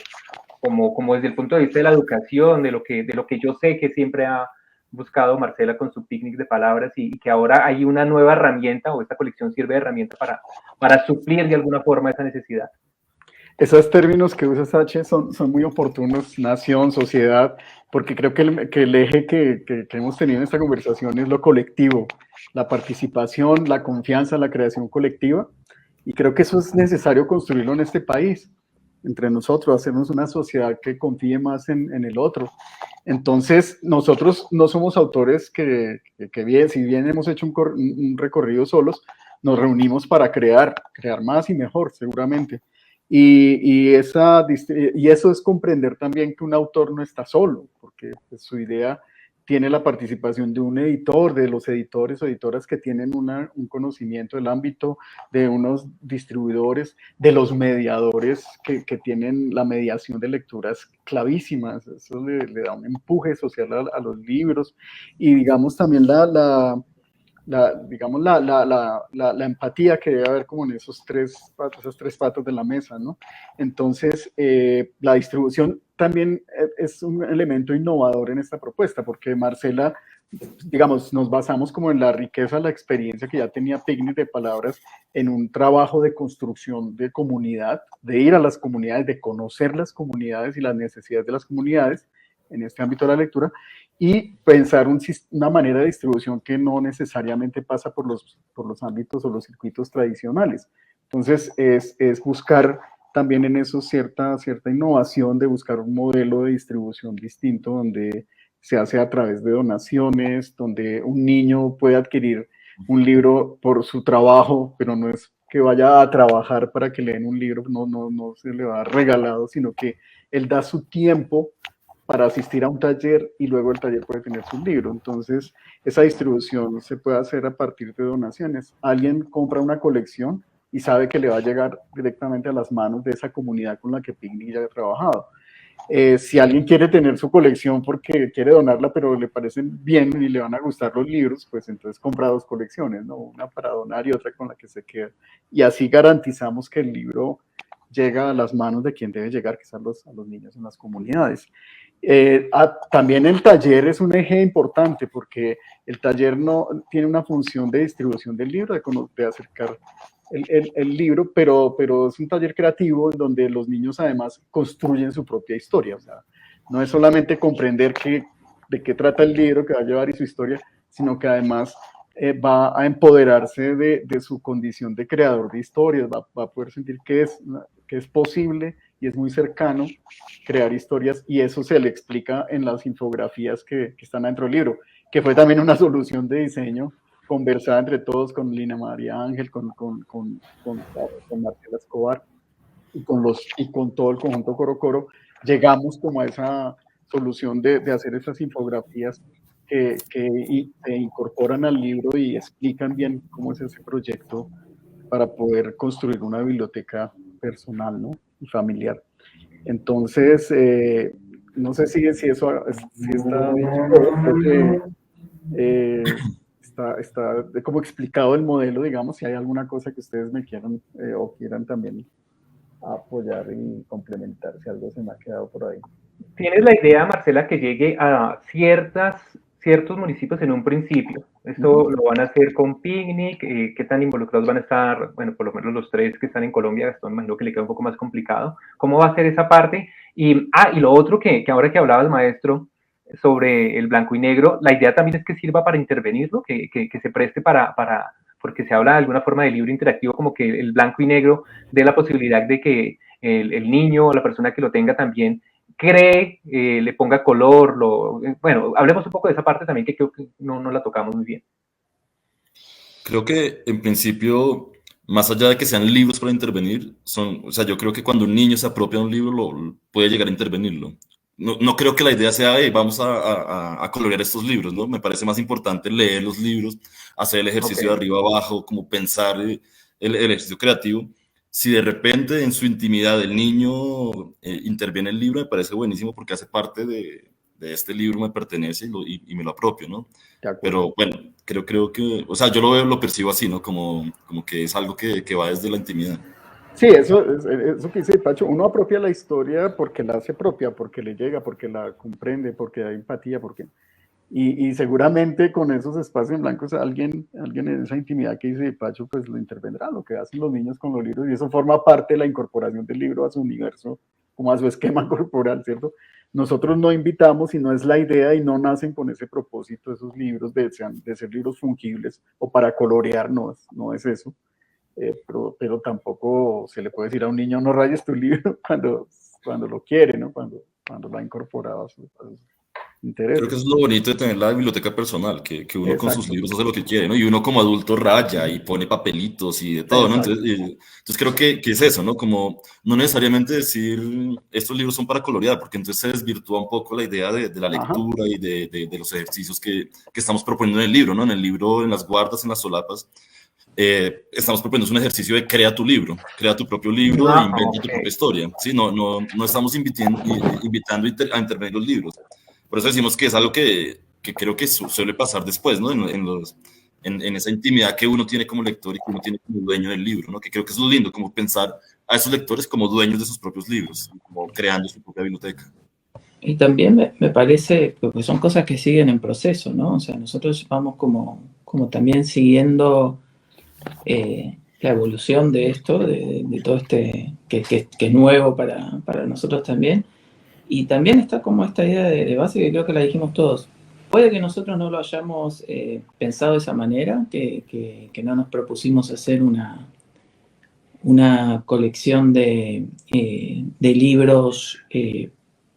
desde el punto de vista de la educación, de lo que yo sé que siempre ha buscado Marcela con su picnic de palabras y que ahora hay una nueva herramienta, o esta colección sirve de herramienta para suplir de alguna forma esa necesidad. Esos términos que usas, H, son muy oportunos, nación, sociedad, porque creo que el eje que hemos tenido en esta conversación es lo colectivo, la participación, la confianza, la creación colectiva, y creo que eso es necesario construirlo en este país, entre nosotros, hacernos una sociedad que confíe más en el otro. Entonces, nosotros no somos autores que bien, si bien hemos hecho un recorrido solos, nos reunimos para crear más y mejor, seguramente. Y eso es comprender también que un autor no está solo, porque pues, su idea tiene la participación de un editor, de los editores o editoras que tienen un conocimiento del ámbito, de unos distribuidores, de los mediadores que tienen la mediación de lecturas clavísimas. Eso le da un empuje social a los libros, y digamos también la empatía que debe haber como en esas tres patas de la mesa, ¿no? Entonces, la distribución también es un elemento innovador en esta propuesta, porque Marcela, digamos, nos basamos como en la riqueza, la experiencia que ya tenía Picnic de Palabras en un trabajo de construcción de comunidad, de ir a las comunidades, de conocer las comunidades y las necesidades de las comunidades en este ámbito de la lectura, y pensar una manera de distribución que no necesariamente pasa por los ámbitos o los circuitos tradicionales. Entonces, es buscar también en eso cierta innovación, de buscar un modelo de distribución distinto, donde se hace a través de donaciones, donde un niño puede adquirir un libro por su trabajo, pero no es que vaya a trabajar para que le den un libro, no se le va regalado, sino que él da su tiempo para asistir a un taller, y luego el taller puede tener su libro. Entonces, esa distribución se puede hacer a partir de donaciones. Alguien compra una colección y sabe que le va a llegar directamente a las manos de esa comunidad con la que Picnic ya ha trabajado. Si alguien quiere tener su colección porque quiere donarla, pero le parecen bien y le van a gustar los libros, pues entonces compra dos colecciones, ¿no? Una para donar y otra con la que se queda. Y así garantizamos que el libro llega a las manos de quien debe llegar, que son a los niños en las comunidades. También el taller es un eje importante, porque el taller no tiene una función de distribución del libro, de acercar el libro, pero es un taller creativo en donde los niños además construyen su propia historia. O sea, no es solamente comprender de qué trata el libro que va a llevar y su historia, sino que además va a empoderarse de su condición de creador de historias, va a poder sentir que es posible y es muy cercano crear historias, y eso se le explica en las infografías que están dentro del libro, que fue también una solución de diseño conversada entre todos, con Lina María Ángel, con Marcela Escobar y con todo el conjunto Coro Coro. Llegamos como a esa solución de hacer esas infografías que se incorporan al libro y explican bien cómo es ese proyecto para poder construir una biblioteca personal, ¿no? Y familiar. Entonces, no sé si eso está está como explicado el modelo, digamos. Si hay alguna cosa que ustedes me quieran o quieran también apoyar y complementar, si algo se me ha quedado por ahí. ¿Tienes la idea, Marcela, que llegue a ciertos municipios en un principio? Esto lo van a hacer con Picnic. ¿Qué tan involucrados van a estar? Bueno, por lo menos los 3 que están en Colombia. Gastón, imagino que le queda un poco más complicado. ¿Cómo va a ser esa parte? Y lo otro que ahora que hablabas, maestro, sobre el blanco y negro, la idea también es que sirva para intervenirlo, que se preste porque se habla de alguna forma de libro interactivo, como que el blanco y negro dé la posibilidad de que el niño o la persona que lo tenga también cree, le ponga color, bueno, hablemos un poco de esa parte también, que creo que no la tocamos muy bien. Creo que en principio, más allá de que sean libros para intervenir, o sea, yo creo que cuando un niño se apropia de un libro, puede llegar a intervenirlo. No creo que la idea sea, hey, vamos a colorear estos libros, ¿no? Me parece más importante leer los libros, hacer el ejercicio de arriba abajo, como pensar el ejercicio creativo. Si de repente en su intimidad el niño interviene el libro, me parece buenísimo, porque hace parte de este libro, me pertenece y me lo apropio, ¿no? Pero bueno, creo que, o sea, yo lo percibo así, ¿no? Como que es algo que va desde la intimidad. Sí, eso que dice Pacho, uno apropia la historia porque la hace propia, porque le llega, porque la comprende, porque hay empatía, y seguramente con esos espacios en blancos alguien en esa intimidad que dice Pacho, pues lo intervendrá, lo que hacen los niños con los libros, y eso forma parte de la incorporación del libro a su universo, como a su esquema corporal, ¿cierto? Nosotros no invitamos, y no es la idea, y no nacen con ese propósito esos libros de ser libros fungibles o para colorear, no es eso. Pero tampoco se le puede decir a un niño, no rayes tu libro cuando lo quiere, ¿no? Cuando lo ha incorporado a su interese. Creo que eso es lo bonito de tener la biblioteca personal, que uno con sus libros hace lo que quiere, ¿no? Y uno como adulto raya y pone papelitos y de todo, ¿no? Entonces creo que es eso, ¿no? Como no necesariamente decir estos libros son para colorear, porque entonces se desvirtúa un poco la idea de la lectura y de los ejercicios que estamos proponiendo en el libro, ¿no? En el libro, en las guardas, en las solapas, estamos proponiendo un ejercicio de crea tu libro, crea tu propio libro e inventa tu propia historia, ¿sí? No estamos invitando a intervenir los libros. Por eso decimos que es algo que creo que suele pasar después, ¿no? En esa intimidad que uno tiene como lector y que uno tiene como dueño del libro, ¿no? Que creo que es lo lindo, como pensar a esos lectores como dueños de sus propios libros, como creando su propia biblioteca. Y también me parece que son cosas que siguen en proceso, ¿no? O sea, nosotros vamos como también siguiendo la evolución de esto, de todo este, que es nuevo para nosotros también. Y también está como esta idea de base que creo que la dijimos todos. Puede que nosotros no lo hayamos pensado de esa manera, que no nos propusimos hacer una colección de libros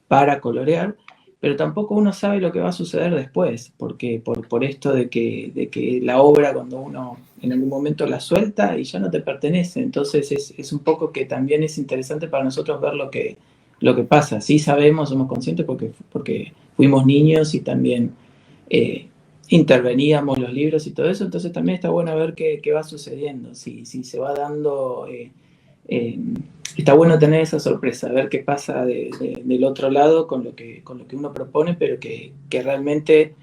para colorear, pero tampoco uno sabe lo que va a suceder después, porque por esto de que la obra cuando uno en algún momento la suelta y ya no te pertenece, entonces es un poco que también es interesante para nosotros ver lo que pasa. Sí sabemos, somos conscientes porque fuimos niños y también interveníamos los libros y todo eso, entonces también está bueno ver qué va sucediendo, si se va dando... está bueno tener esa sorpresa, ver qué pasa del otro lado con lo que uno propone, pero que realmente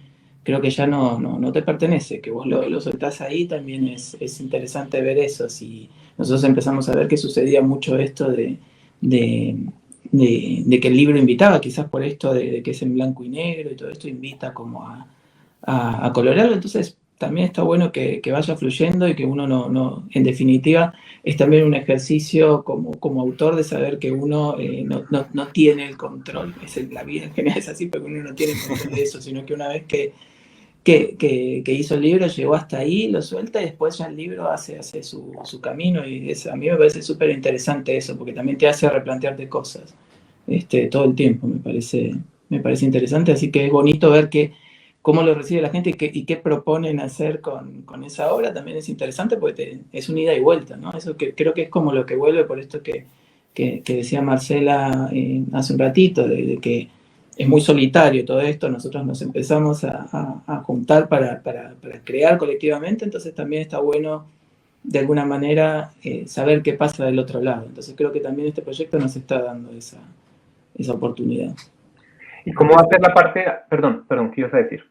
creo que ya no te pertenece, que vos lo soltás ahí, también es interesante ver eso. Si nosotros empezamos a ver que sucedía mucho esto de que el libro invitaba, quizás por esto de que es en blanco y negro y todo esto invita como a colorarlo, entonces también está bueno que vaya fluyendo y que uno no en definitiva, es también un ejercicio como autor de saber que uno no tiene el control. La vida en general es así, porque uno no tiene el control de eso, sino que una vez que hizo el libro, llegó hasta ahí, lo suelta y después ya el libro hace su camino. Y a mí me parece súper interesante eso, porque también te hace replantearte cosas todo el tiempo. Me parece interesante, así que es bonito ver cómo lo recibe la gente y qué proponen hacer con esa obra. También es interesante porque es un ida y vuelta, ¿no? Eso que creo que es como lo que vuelve, por esto que decía Marcela hace un ratito, de que es muy solitario todo esto. Nosotros nos empezamos a juntar para crear colectivamente, entonces también está bueno de alguna manera saber qué pasa del otro lado. Entonces creo que también este proyecto nos está dando esa oportunidad. ¿Y cómo va a ser la parte? Perdón, ¿qué ibas a decir?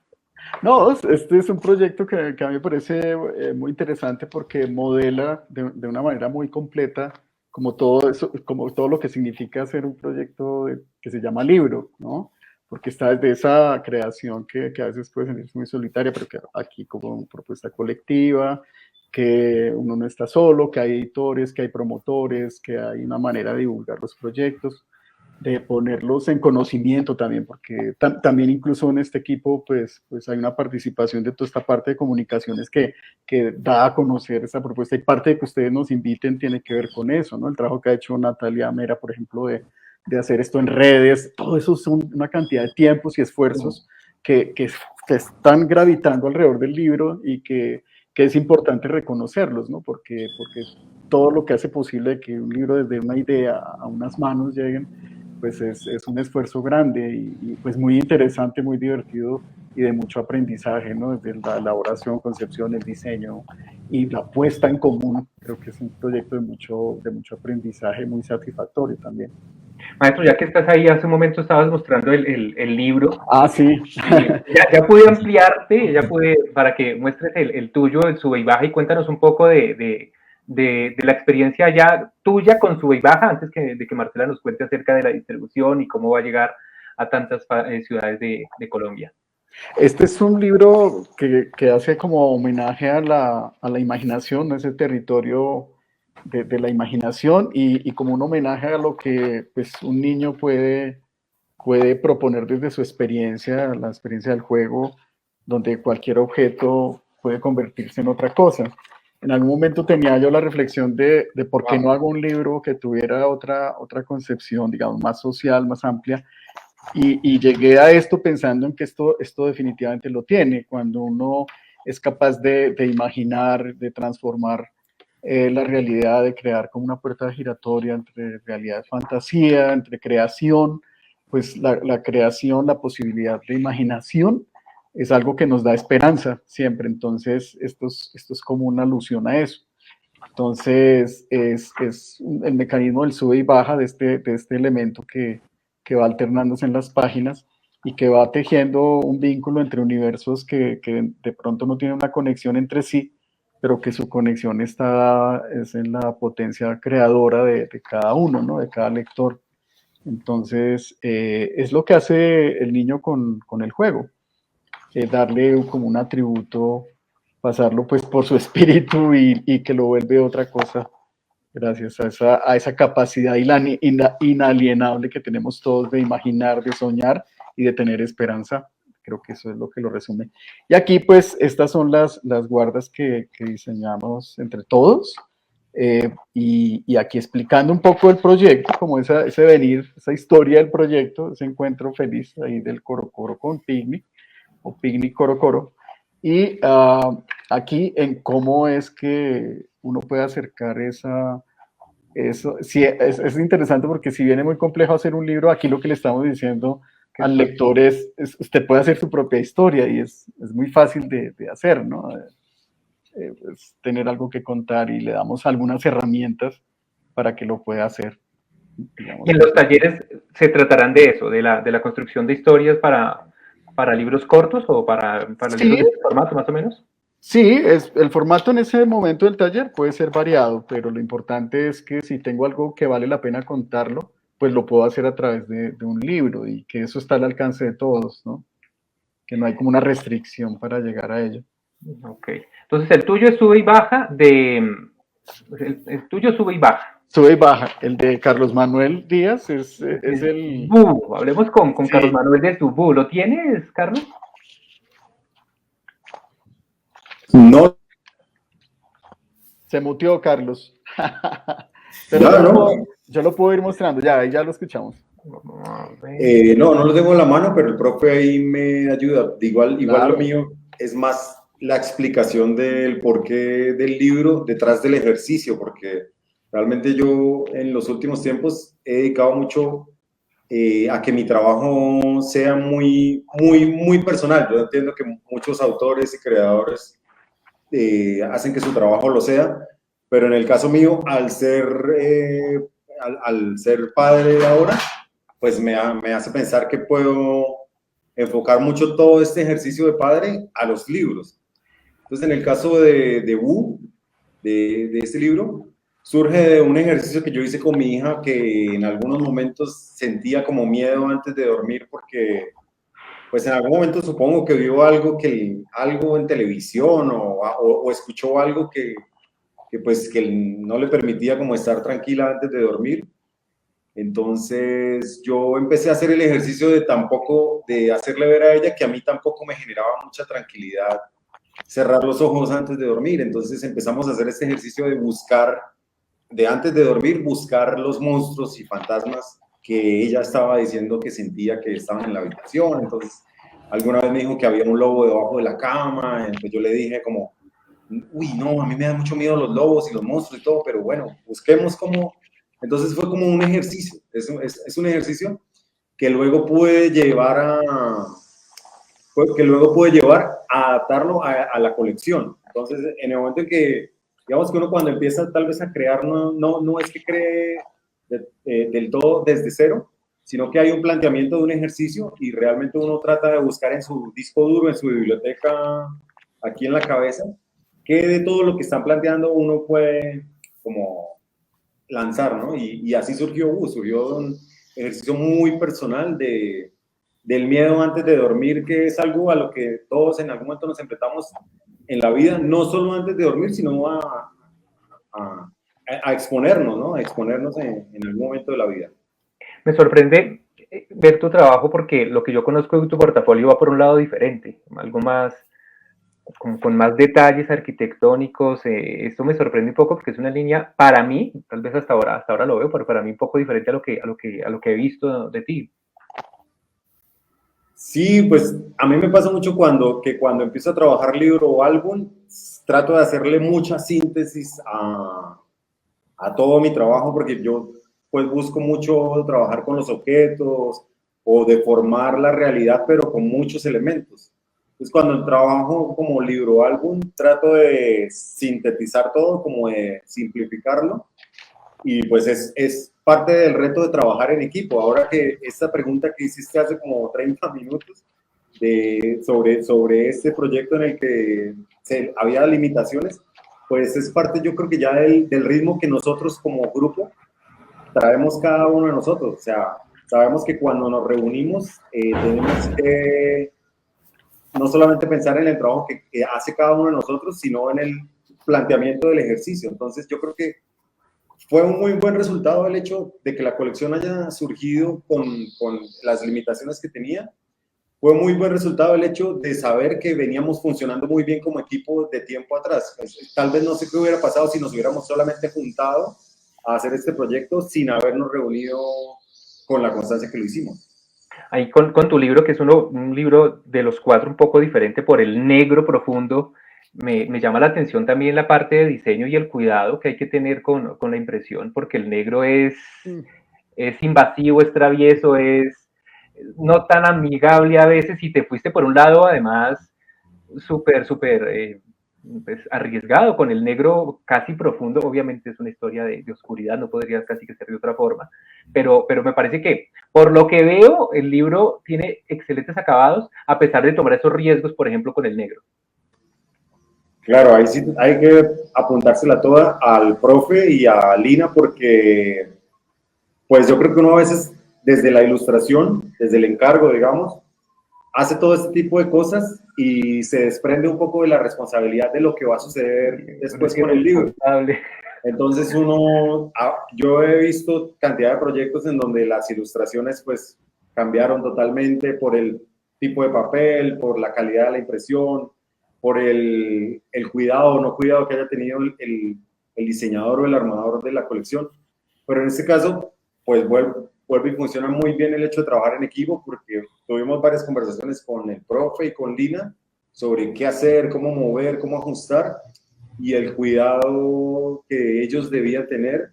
No, este es un proyecto que a mí me parece muy interesante porque modela de una manera muy completa como todo eso, como todo lo que significa hacer un proyecto que se llama libro, ¿no? Porque está desde esa creación que a veces puede ser muy solitaria, pero que aquí como propuesta colectiva, que uno no está solo, que hay editores, que hay promotores, que hay una manera de divulgar los proyectos, de ponerlos en conocimiento también, porque también incluso en este equipo pues hay una participación de toda esta parte de comunicaciones que da a conocer esa propuesta, y parte de que ustedes nos inviten tiene que ver con eso, ¿no? El trabajo que ha hecho Natalia Mera, por ejemplo, de hacer esto en redes, todo eso son una cantidad de tiempos y esfuerzos que están gravitando alrededor del libro y que es importante reconocerlos, ¿no? Porque todo lo que hace posible que un libro desde una idea a unas manos lleguen, pues es un esfuerzo grande y pues muy interesante, muy divertido y de mucho aprendizaje, ¿no? Desde la elaboración, concepción, el diseño y la puesta en común. Creo que es un proyecto de mucho aprendizaje, muy satisfactorio también. Maestro, ya que estás ahí, hace un momento estabas mostrando el libro. Ah, sí. Ya pude ampliarte, para que muestres el tuyo, el sube y baja, y cuéntanos un poco de la experiencia ya tuya con sube y baja, antes de que Marcela nos cuente acerca de la distribución y cómo va a llegar a tantas ciudades de Colombia. Este es un libro que hace como homenaje a la imaginación, ¿no? Ese territorio de la imaginación y como un homenaje a lo que pues, un niño puede proponer desde su experiencia, la experiencia del juego, donde cualquier objeto puede convertirse en otra cosa. En algún momento tenía yo la reflexión de por qué no hago un libro que tuviera otra concepción, digamos, más social, más amplia, Y llegué a esto pensando en que esto definitivamente lo tiene, cuando uno es capaz de imaginar, de transformar la realidad, de crear como una puerta giratoria entre realidad y fantasía, entre creación, pues la creación, la posibilidad de imaginación es algo que nos da esperanza siempre. Entonces, esto es como una alusión a eso. Entonces, es el mecanismo del sube y baja de este elemento que va alternándose en las páginas y que va tejiendo un vínculo entre universos que de pronto no tienen una conexión entre sí, pero que su conexión es en la potencia creadora de cada uno, ¿no? De cada lector. Entonces, es lo que hace el niño con el juego, darle como un atributo, pasarlo pues por su espíritu y que lo vuelve otra cosa, gracias a esa capacidad inalienable que tenemos todos de imaginar, de soñar y de tener esperanza. Creo que eso es lo que lo resume. Y aquí pues estas son las guardas que diseñamos entre todos. Y aquí explicando un poco el proyecto, como ese venir, esa historia del proyecto, ese encuentro feliz ahí del Coro Coro con Picnic, o Picnic Coro Coro, y aquí en cómo es que uno puede acercar eso. Sí, es interesante porque si viene muy complejo hacer un libro, aquí lo que le estamos diciendo al lector usted puede hacer su propia historia y es muy fácil de hacer, ¿no? Es tener algo que contar y le damos algunas herramientas para que lo pueda hacer. Digamos. Y en los talleres se tratarán de eso, de la construcción de historias para libros cortos o para sí. Libros de formato más o menos. Sí, el formato en ese momento del taller puede ser variado, pero lo importante es que si tengo algo que vale la pena contarlo, pues lo puedo hacer a través de un libro y que eso está al alcance de todos, ¿no? Que no hay como una restricción para llegar a ello. Ok, entonces el tuyo es sube y baja el tuyo sube y baja. Sube y baja. El de Carlos Manuel Díaz es el... Bú. Hablemos con sí. Carlos Manuel de tu Bú. ¿Lo tienes, Carlos? No. Se muteó, Carlos. Pero yo lo puedo ir mostrando. Ya lo escuchamos. No lo tengo en la mano, pero el profe ahí me ayuda. Igual claro. Lo mío es más la explicación del porqué del libro detrás del ejercicio, porque realmente yo en los últimos tiempos he dedicado mucho a que mi trabajo sea muy personal. Yo entiendo que muchos autores y creadores hacen que su trabajo lo sea, pero en el caso mío, al ser padre ahora, pues me hace pensar que puedo enfocar mucho todo este ejercicio de padre a los libros. Entonces, en el caso de Wu, de este libro, surge de un ejercicio que yo hice con mi hija, que en algunos momentos sentía como miedo antes de dormir, porque pues en algún momento supongo que vio algo en televisión o escuchó algo que no le permitía como estar tranquila antes de dormir. Entonces yo empecé a hacer el ejercicio de hacerle ver a ella que a mí tampoco me generaba mucha tranquilidad cerrar los ojos antes de dormir. Entonces empezamos a hacer este ejercicio de antes de dormir, buscar los monstruos y fantasmas que ella estaba diciendo que sentía que estaban en la habitación. Entonces alguna vez me dijo que había un lobo debajo de la cama. Entonces yo le dije como, uy, no, a mí me da mucho miedo los lobos y los monstruos y todo, pero bueno, busquemos cómo. Entonces fue como un ejercicio, es un ejercicio que luego pude llevar a adaptarlo a la colección. Entonces, en el momento en que, digamos que uno cuando empieza tal vez a crear, no es que cree del todo desde cero, sino que hay un planteamiento de un ejercicio y realmente uno trata de buscar en su disco duro, en su biblioteca, aquí en la cabeza, que de todo lo que están planteando uno puede como lanzar, ¿no? Y así surgió un ejercicio muy personal del miedo antes de dormir, que es algo a lo que todos en algún momento nos enfrentamos en la vida, no solo antes de dormir, sino a exponernos, ¿no? A exponernos en algún momento de la vida. Me sorprende ver tu trabajo porque lo que yo conozco de tu portafolio va por un lado diferente, algo más con más detalles arquitectónicos. Esto me sorprende un poco porque es una línea, para mí, tal vez hasta ahora lo veo, pero para mí un poco diferente a lo que he visto de ti. Sí, pues a mí me pasa mucho cuando empiezo a trabajar libro o álbum, trato de hacerle mucha síntesis a todo mi trabajo, porque yo pues busco mucho trabajar con los objetos o deformar la realidad, pero con muchos elementos. Entonces, cuando trabajo como libro o álbum, trato de sintetizar todo, como de simplificarlo, y pues es parte del reto de trabajar en equipo. Ahora que esta pregunta que hiciste hace como 30 minutos sobre este proyecto en el que había limitaciones, pues es parte, yo creo que ya del ritmo que nosotros como grupo traemos cada uno de nosotros. O sea, sabemos que cuando nos reunimos tenemos que no solamente pensar en el trabajo que hace cada uno de nosotros, sino en el planteamiento del ejercicio. Entonces yo creo que fue un muy buen resultado el hecho de que la colección haya surgido con las limitaciones que tenía. Fue muy buen resultado el hecho de saber que veníamos funcionando muy bien como equipo de tiempo atrás. Tal vez no sé qué hubiera pasado si nos hubiéramos solamente juntado a hacer este proyecto sin habernos reunido con la constancia que lo hicimos. Ahí con tu libro, que es un libro de los 4 un poco diferente por el negro profundo, me llama la atención también la parte de diseño y el cuidado que hay que tener con la impresión, porque el negro es invasivo, es travieso, es no tan amigable a veces, y te fuiste por un lado además súper pues, arriesgado con el negro casi profundo. Obviamente es una historia de oscuridad, no podría casi que ser de otra forma, pero me parece que por lo que veo el libro tiene excelentes acabados a pesar de tomar esos riesgos, por ejemplo con el negro. Claro, ahí sí hay que apuntársela toda al profe y a Lina, porque pues yo creo que uno a veces desde la ilustración, desde el encargo, digamos, hace todo este tipo de cosas y se desprende un poco de la responsabilidad de lo que va a suceder después con el libro. Entonces yo he visto cantidad de proyectos en donde las ilustraciones pues cambiaron totalmente por el tipo de papel, por la calidad de la impresión, por el cuidado o no cuidado que haya tenido el diseñador o el armador de la colección. Pero en este caso, pues vuelve y funciona muy bien el hecho de trabajar en equipo, porque tuvimos varias conversaciones con el profe y con Lina sobre qué hacer, cómo mover, cómo ajustar, y el cuidado que ellos debían tener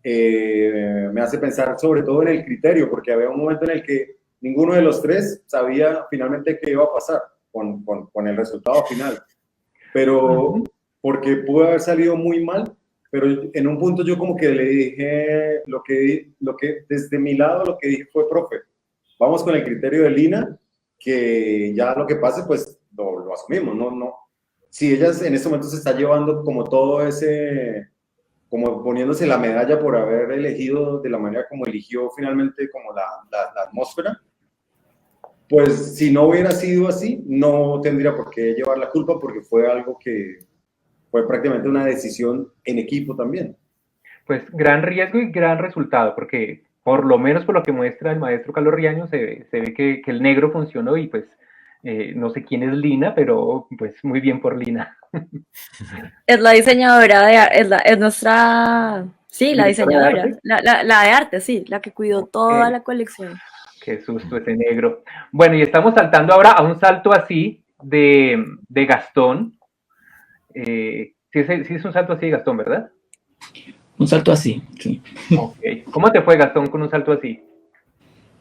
me hace pensar sobre todo en el criterio, porque había un momento en el que ninguno de los tres sabía finalmente qué iba a pasar con el resultado final, pero porque pudo haber salido muy mal, pero en un punto yo como que le dije, lo que desde mi lado lo que dije fue, profe, vamos con el criterio de Lina, que ya lo que pase pues lo asumimos, no. Si ella en este momento se está llevando como todo ese, como poniéndose la medalla por haber elegido de la manera como eligió finalmente como la atmósfera, pues si no hubiera sido así, no tendría por qué llevar la culpa, porque fue algo que fue prácticamente una decisión en equipo también. Pues gran riesgo y gran resultado, porque por lo menos por lo que muestra el maestro Carlos Riaño, se ve que el negro funcionó, y pues no sé quién es Lina, pero pues muy bien por Lina. Es la diseñadora es nuestra, sí, la diseñadora, la de arte, sí, la que cuidó toda la colección. Qué susto ese negro. Bueno, y estamos saltando ahora a un salto así de Gastón. Sí es un salto así de Gastón, ¿verdad? Un salto así, sí. Okay. ¿Cómo te fue, Gastón, con un salto así?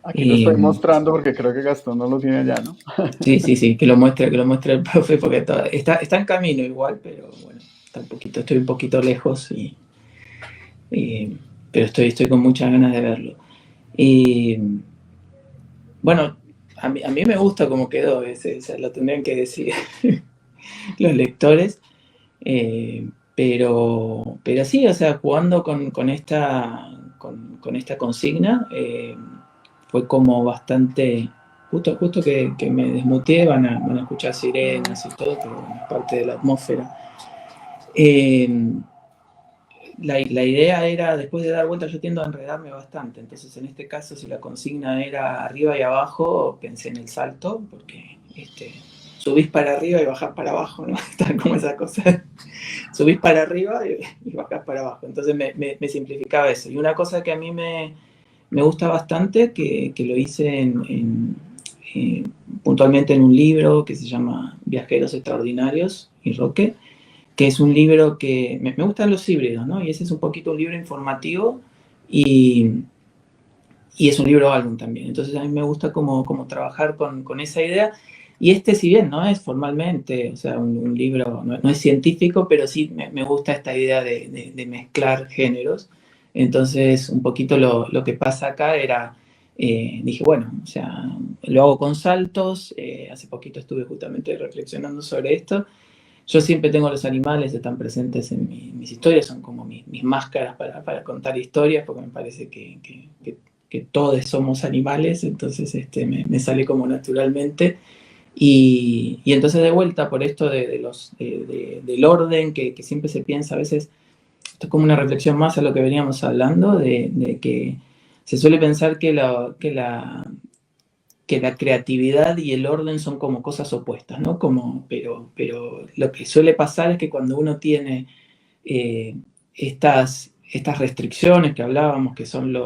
Aquí lo estoy mostrando porque creo que Gastón no lo tiene allá, ¿no? Sí, que lo muestre el profe, porque está en camino igual, pero bueno, estoy un poquito lejos, pero estoy con muchas ganas de verlo. Bueno, a mí me gusta cómo quedó, lo tendrían que decir los lectores, pero sí, o sea, jugando con esta consigna, fue como bastante, justo que me desmuteé, van a escuchar sirenas y todo, pero bueno, es parte de la atmósfera. La idea era, después de dar vueltas, yo tiendo a enredarme bastante, entonces en este caso, si la consigna era arriba y abajo, pensé en el salto, porque subís para arriba y bajás para abajo, ¿no? Está como esa cosa, subís para arriba y bajás para abajo, entonces me simplificaba eso. Y una cosa que a mí me gusta bastante, que lo hice puntualmente en un libro que se llama Viajeros Extraordinarios y Roque, que es un libro que me gustan los híbridos, ¿no? Y ese es un poquito un libro informativo y es un libro álbum también. Entonces a mí me gusta como trabajar con esa idea. Y si bien no es formalmente, o sea, un libro, no es científico, pero sí me gusta esta idea de mezclar géneros. Entonces, un poquito lo que pasa acá era, dije, bueno, o sea, lo hago con saltos. Hace poquito estuve justamente reflexionando sobre esto. Yo siempre tengo los animales, están presentes en mis historias, son como mis máscaras para contar historias, porque me parece que todos somos animales, entonces me sale como naturalmente. Y entonces de vuelta por esto del orden que siempre se piensa a veces, esto es como una reflexión más a lo que veníamos hablando, de que se suele pensar que la creatividad y el orden son como cosas opuestas, ¿no? Pero lo que suele pasar es que cuando uno tiene estas restricciones que hablábamos, que son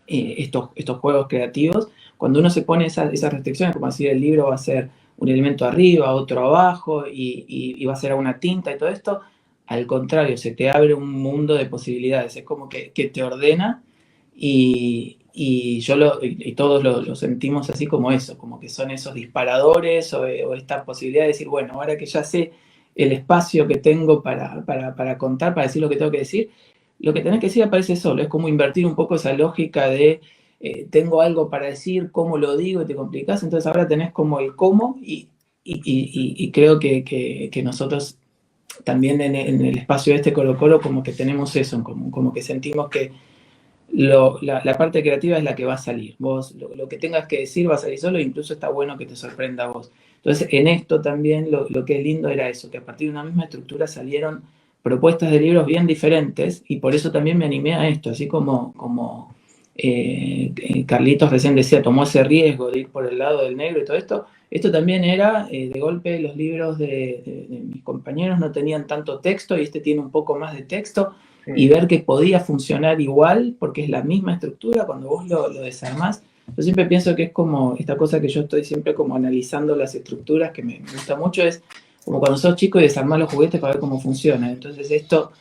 estos juegos creativos, cuando uno se pone esas restricciones, como decir, el libro va a ser un elemento arriba, otro abajo, y va a ser una tinta y todo esto, al contrario, se te abre un mundo de posibilidades, es como que te ordena, y todos lo sentimos así como eso, como que son esos disparadores o esta posibilidad de decir, bueno, ahora que ya sé el espacio que tengo para contar, para decir lo que tengo que decir, lo que tenés que decir aparece solo, es como invertir un poco esa lógica de tengo algo para decir, cómo lo digo y te complicás, entonces ahora tenés como el cómo y creo que nosotros también en el espacio de Colo Colo como que tenemos eso en común, como que sentimos que la parte creativa es la que va a salir, vos lo que tengas que decir va a salir solo e incluso está bueno que te sorprenda a vos. Entonces en esto también lo que es lindo era eso, que a partir de una misma estructura salieron propuestas de libros bien diferentes y por eso también me animé a esto, así como Carlitos recién decía, tomó ese riesgo de ir por el lado del negro y todo esto. Esto también era, de golpe los libros de mis compañeros no tenían tanto texto y tiene un poco más de texto, sí. Y ver que podía funcionar igual, porque es la misma estructura, cuando vos lo desarmás. Yo siempre pienso que es como esta cosa que yo estoy siempre como analizando las estructuras, que me gusta mucho, es como cuando sos chico y desarmás los juguetes para ver cómo funciona. Entonces esto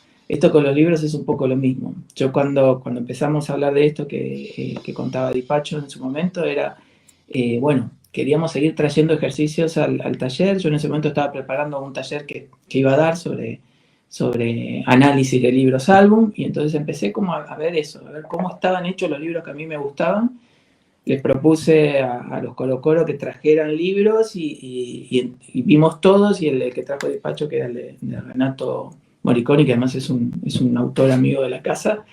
con los libros es un poco lo mismo. Yo cuando empezamos a hablar de esto que contaba Di Pacho en su momento, era, bueno, queríamos seguir trayendo ejercicios al taller. Yo en ese momento estaba preparando un taller que iba a dar sobre análisis de libros álbum, y entonces empecé como a ver eso, a ver cómo estaban hechos los libros que a mí me gustaban. Les propuse a los Colo Colo que trajeran libros y vimos todos, y el que trajo Di Pacho, que era el de Renato Morriconi, que además es un autor amigo de la casa,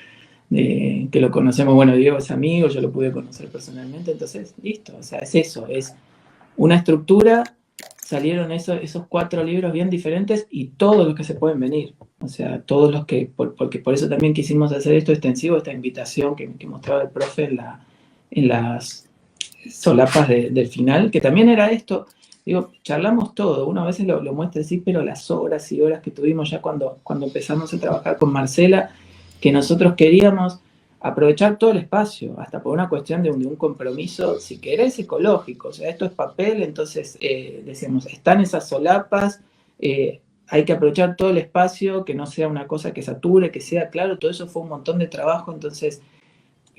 que lo conocemos, bueno, Diego es amigo, yo lo pude conocer personalmente, entonces, listo, o sea, es eso, es una estructura, salieron esos 4 libros bien diferentes y todos los que se pueden venir, o sea, todos los que, porque por eso también quisimos hacer esto extensivo, esta invitación que mostraba el profe en las solapas del final, que también era esto. Digo, charlamos todo, uno a veces lo muestra así, pero las horas y horas que tuvimos ya cuando empezamos a trabajar con Marcela, que nosotros queríamos aprovechar todo el espacio, hasta por una cuestión de un compromiso, si querés, ecológico. O sea, esto es papel, entonces decíamos, están esas solapas, hay que aprovechar todo el espacio, que no sea una cosa que sature, que sea claro, todo eso fue un montón de trabajo, entonces,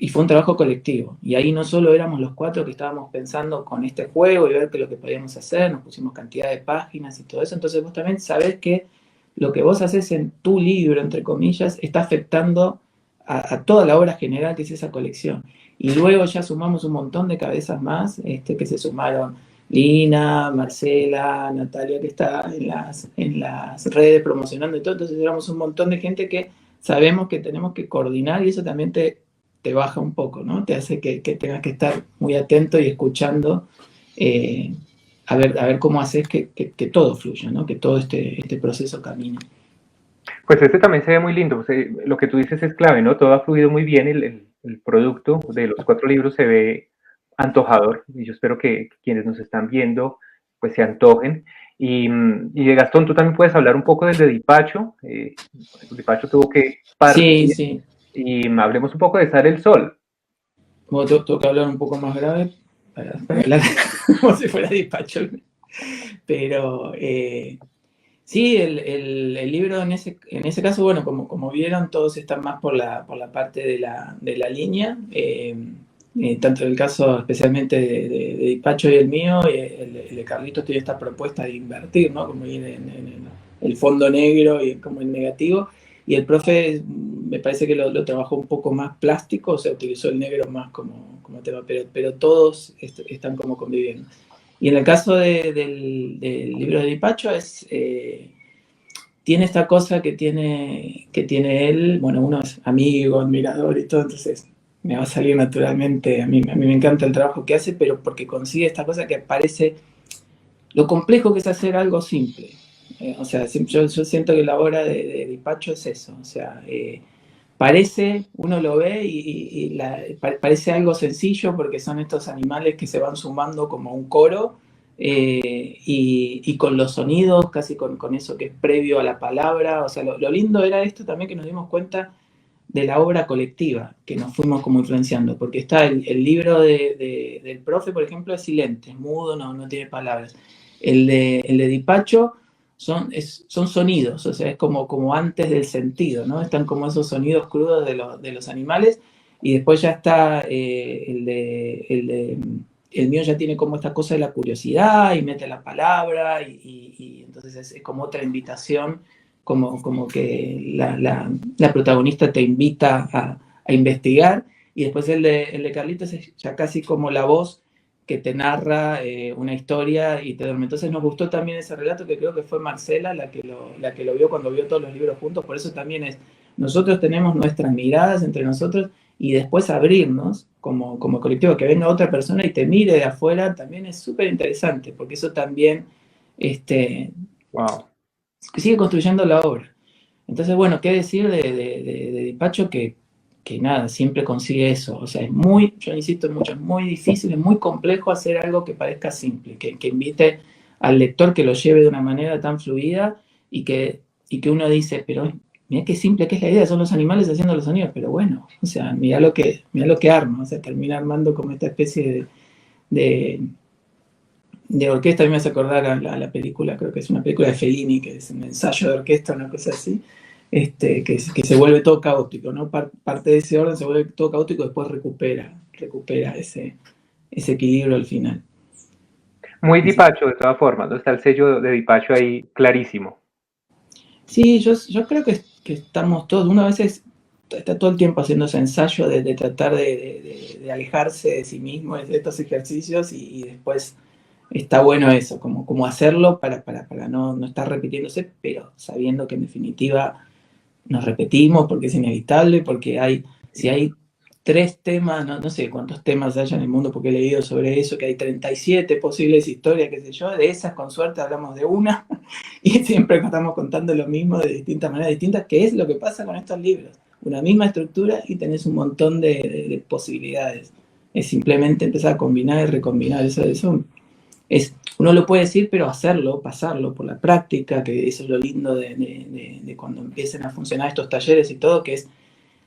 y fue un trabajo colectivo, y ahí no solo éramos los 4 que estábamos pensando con este juego y ver qué es lo que podíamos hacer, nos pusimos cantidad de páginas y todo eso, entonces vos también sabés que lo que vos haces en tu libro, entre comillas, está afectando a toda la obra general que es esa colección. Y luego ya sumamos un montón de cabezas más, que se sumaron Lina, Marcela, Natalia, que está en las redes promocionando y todo, entonces éramos un montón de gente que sabemos que tenemos que coordinar, y eso también te baja un poco, ¿no? Te hace que tengas que estar muy atento y escuchando, a ver cómo haces que todo fluya, ¿no? Que todo este proceso camine. Pues también se ve muy lindo, lo que tú dices es clave, ¿no? Todo ha fluido muy bien, el producto de los 4 libros se ve antojador, y yo espero que quienes nos están viendo pues se antojen. Y de Gastón, tú también puedes hablar un poco del de Di Pacho. Di Pacho tuvo que partir, sí. Y hablemos un poco de Sale el Sol. Bueno, tengo que hablar un poco más grave. para hablar como si fuera despacho. Pero sí, el libro en ese caso, bueno, como vieron, todos están más por la parte de la línea. Tanto el caso especialmente de Dipacho y el mío, el de Carlitos tiene esta propuesta de invertir, ¿no? Como ir en el fondo negro y como el negativo. Y el profe me parece que lo trabajó un poco más plástico, o sea, utilizó el negro más como tema, pero todos están como conviviendo. Y en el caso del libro de Dipacho tiene esta cosa que tiene él, bueno, uno es amigo, admirador y todo, entonces me va a salir naturalmente, a mí me encanta el trabajo que hace, pero porque consigue esta cosa que parece lo complejo que es hacer algo simple. O sea, yo siento que la obra de Dipacho es eso, o sea, parece, uno lo ve y parece algo sencillo porque son estos animales que se van sumando como un coro y con los sonidos, casi con eso que es previo a la palabra. O sea, lo lindo era esto también que nos dimos cuenta de la obra colectiva que nos fuimos como influenciando, porque está el libro del profe, por ejemplo, es silente, es mudo, no tiene palabras. El de Dipacho son sonidos, o sea, es como antes del sentido, ¿no? Están como esos sonidos crudos de los animales, y después ya está el mío ya tiene como esta cosa de la curiosidad, y mete la palabra, y entonces es como otra invitación, como que la protagonista te invita a investigar, y después el de Carlitos es ya casi como la voz que te narra una historia y te duerme. Entonces nos gustó también ese relato, que creo que fue Marcela la que lo vio cuando vio todos los libros juntos. Por eso también nosotros tenemos nuestras miradas entre nosotros, y después abrirnos como colectivo, que venga otra persona y te mire de afuera, también es súper interesante, porque eso también wow. sigue construyendo la obra. Entonces, bueno, qué decir de Dipacho, que nada, siempre consigue eso. O sea, yo insisto mucho, es muy difícil, es muy complejo hacer algo que parezca simple, que invite al lector, que lo lleve de una manera tan fluida, y que uno dice, pero mira qué simple que es la idea, son los animales haciendo los sonidos, pero bueno, o sea, mira lo que arma, o sea, termina armando como esta especie de orquesta. A mí me hace acordar a la película, creo que es una película de Fellini, que es un ensayo de orquesta, una cosa así, que se vuelve todo caótico, ¿no? Parte de ese orden se vuelve todo caótico, después recupera ese equilibrio al final. Muy Dipacho, de todas formas, ¿no? Está el sello de Dipacho ahí clarísimo. Sí, yo creo que estamos todos, uno a veces está todo el tiempo haciendo ese ensayo de tratar de alejarse de sí mismo, de estos ejercicios, y después está bueno eso, como hacerlo para no estar repitiéndose, pero sabiendo que en definitiva nos repetimos porque es inevitable, porque si hay 3 temas, no sé cuántos temas hay en el mundo, porque he leído sobre eso, que hay 37 posibles historias, qué sé yo, de esas con suerte hablamos de una, y siempre estamos contando lo mismo de distintas maneras distintas, que es lo que pasa con estos libros. Una misma estructura y tenés un montón de posibilidades. Es simplemente empezar a combinar y recombinar. Eso uno lo puede decir, pero hacerlo, pasarlo por la práctica, que eso es lo lindo de cuando empiecen a funcionar estos talleres y todo, que es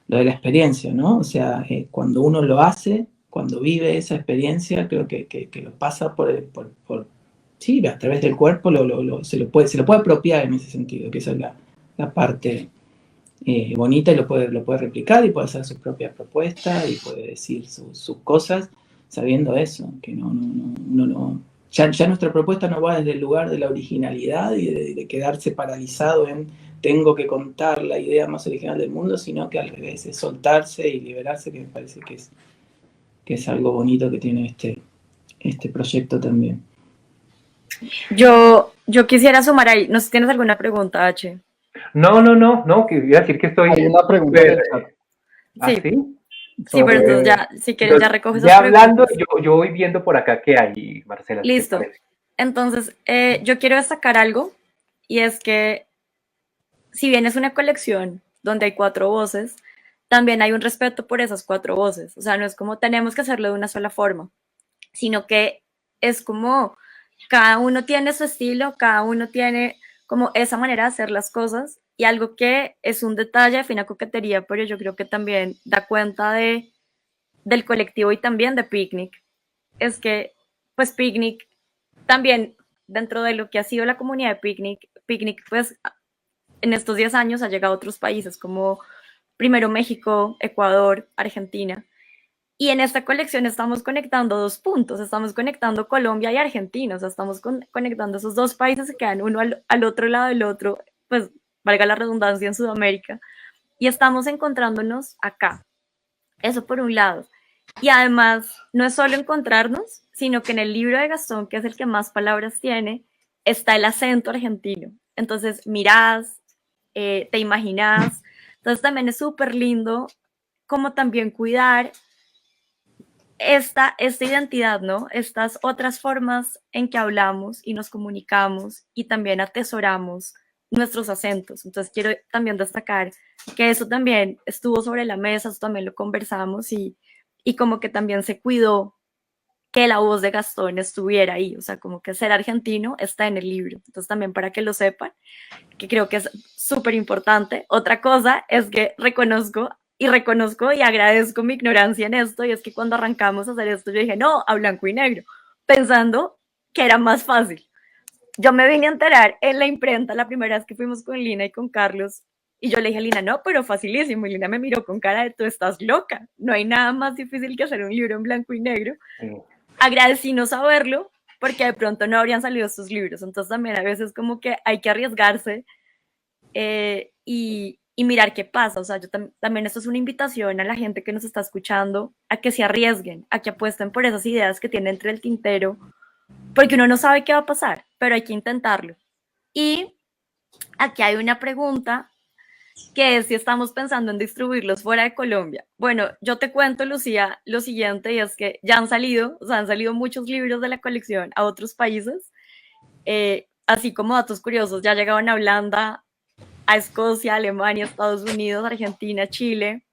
lo de la experiencia, ¿no? O sea, cuando uno lo hace, cuando vive esa experiencia, creo que lo pasa sí, a través del cuerpo, se lo puede apropiar en ese sentido, que esa es la parte bonita, y lo puede replicar y puede hacer sus propias propuestas y puede decir sus cosas sabiendo eso, que ya nuestra propuesta no va desde el lugar de la originalidad y de quedarse paralizado en tengo que contar la idea más original del mundo, sino que al revés, es soltarse y liberarse, que me parece que es algo bonito que tiene este proyecto también. Yo quisiera sumar ahí, no sé si tienes alguna pregunta, H. No, que iba a decir que estoy... Hay una pregunta en el chat. ¿Ah, sí? Sí, pero entonces ya, si quieres, ya recoges esas preguntas. Hablando, yo voy viendo por acá qué hay, Marcela. Listo. Entonces, yo quiero destacar algo, y es que si bien es una colección donde hay 4 voces, también hay un respeto por esas 4 voces. O sea, no es como tenemos que hacerlo de una sola forma, sino que es como cada uno tiene su estilo, cada uno tiene como esa manera de hacer las cosas, y algo que es un detalle de fina coquetería, pero yo creo que también da cuenta del colectivo y también de Picnic, es que, pues, Picnic también, dentro de lo que ha sido la comunidad de Picnic, pues, en estos 10 años ha llegado a otros países como primero México, Ecuador, Argentina. Y en esta colección estamos conectando dos puntos, estamos conectando Colombia y Argentina, o sea, estamos conectando esos dos países que quedan uno al otro lado del otro, pues valga la redundancia, en Sudamérica, y estamos encontrándonos acá. Eso por un lado. Y además, no es solo encontrarnos, sino que en el libro de Gastón, que es el que más palabras tiene, está el acento argentino. Entonces, mirás, te imaginás. Entonces, también es súper lindo como también cuidar esta identidad, ¿no? Estas otras formas en que hablamos y nos comunicamos y también atesoramos nuestros acentos. Entonces quiero también destacar que eso también estuvo sobre la mesa, eso también lo conversamos y como que también se cuidó que la voz de Gastón estuviera ahí, o sea, como que ser argentino está en el libro. Entonces también para que lo sepan, que creo que es súper importante. Otra cosa es que reconozco y agradezco mi ignorancia en esto, y es que cuando arrancamos a hacer esto yo dije, no, a blanco y negro, pensando que era más fácil. Yo me vine a enterar en la imprenta la primera vez que fuimos con Lina y con Carlos, y yo le dije a Lina, no, pero facilísimo, y Lina me miró con cara de, tú estás loca, no hay nada más difícil que hacer un libro en blanco y negro. Agradecí no saberlo, porque de pronto no habrían salido estos libros, entonces también a veces como que hay que arriesgarse y mirar qué pasa. O sea, yo también esto es una invitación a la gente que nos está escuchando a que se arriesguen, a que apuesten por esas ideas que tienen entre el tintero, porque uno no sabe qué va a pasar, pero hay que intentarlo. Y aquí hay una pregunta que es si estamos pensando en distribuirlos fuera de Colombia. Bueno, yo te cuento, Lucía, lo siguiente, y es que ya han salido muchos libros de la colección a otros países, así como datos curiosos, ya llegaron a Holanda, a Escocia, Alemania, Estados Unidos, Argentina, Chile,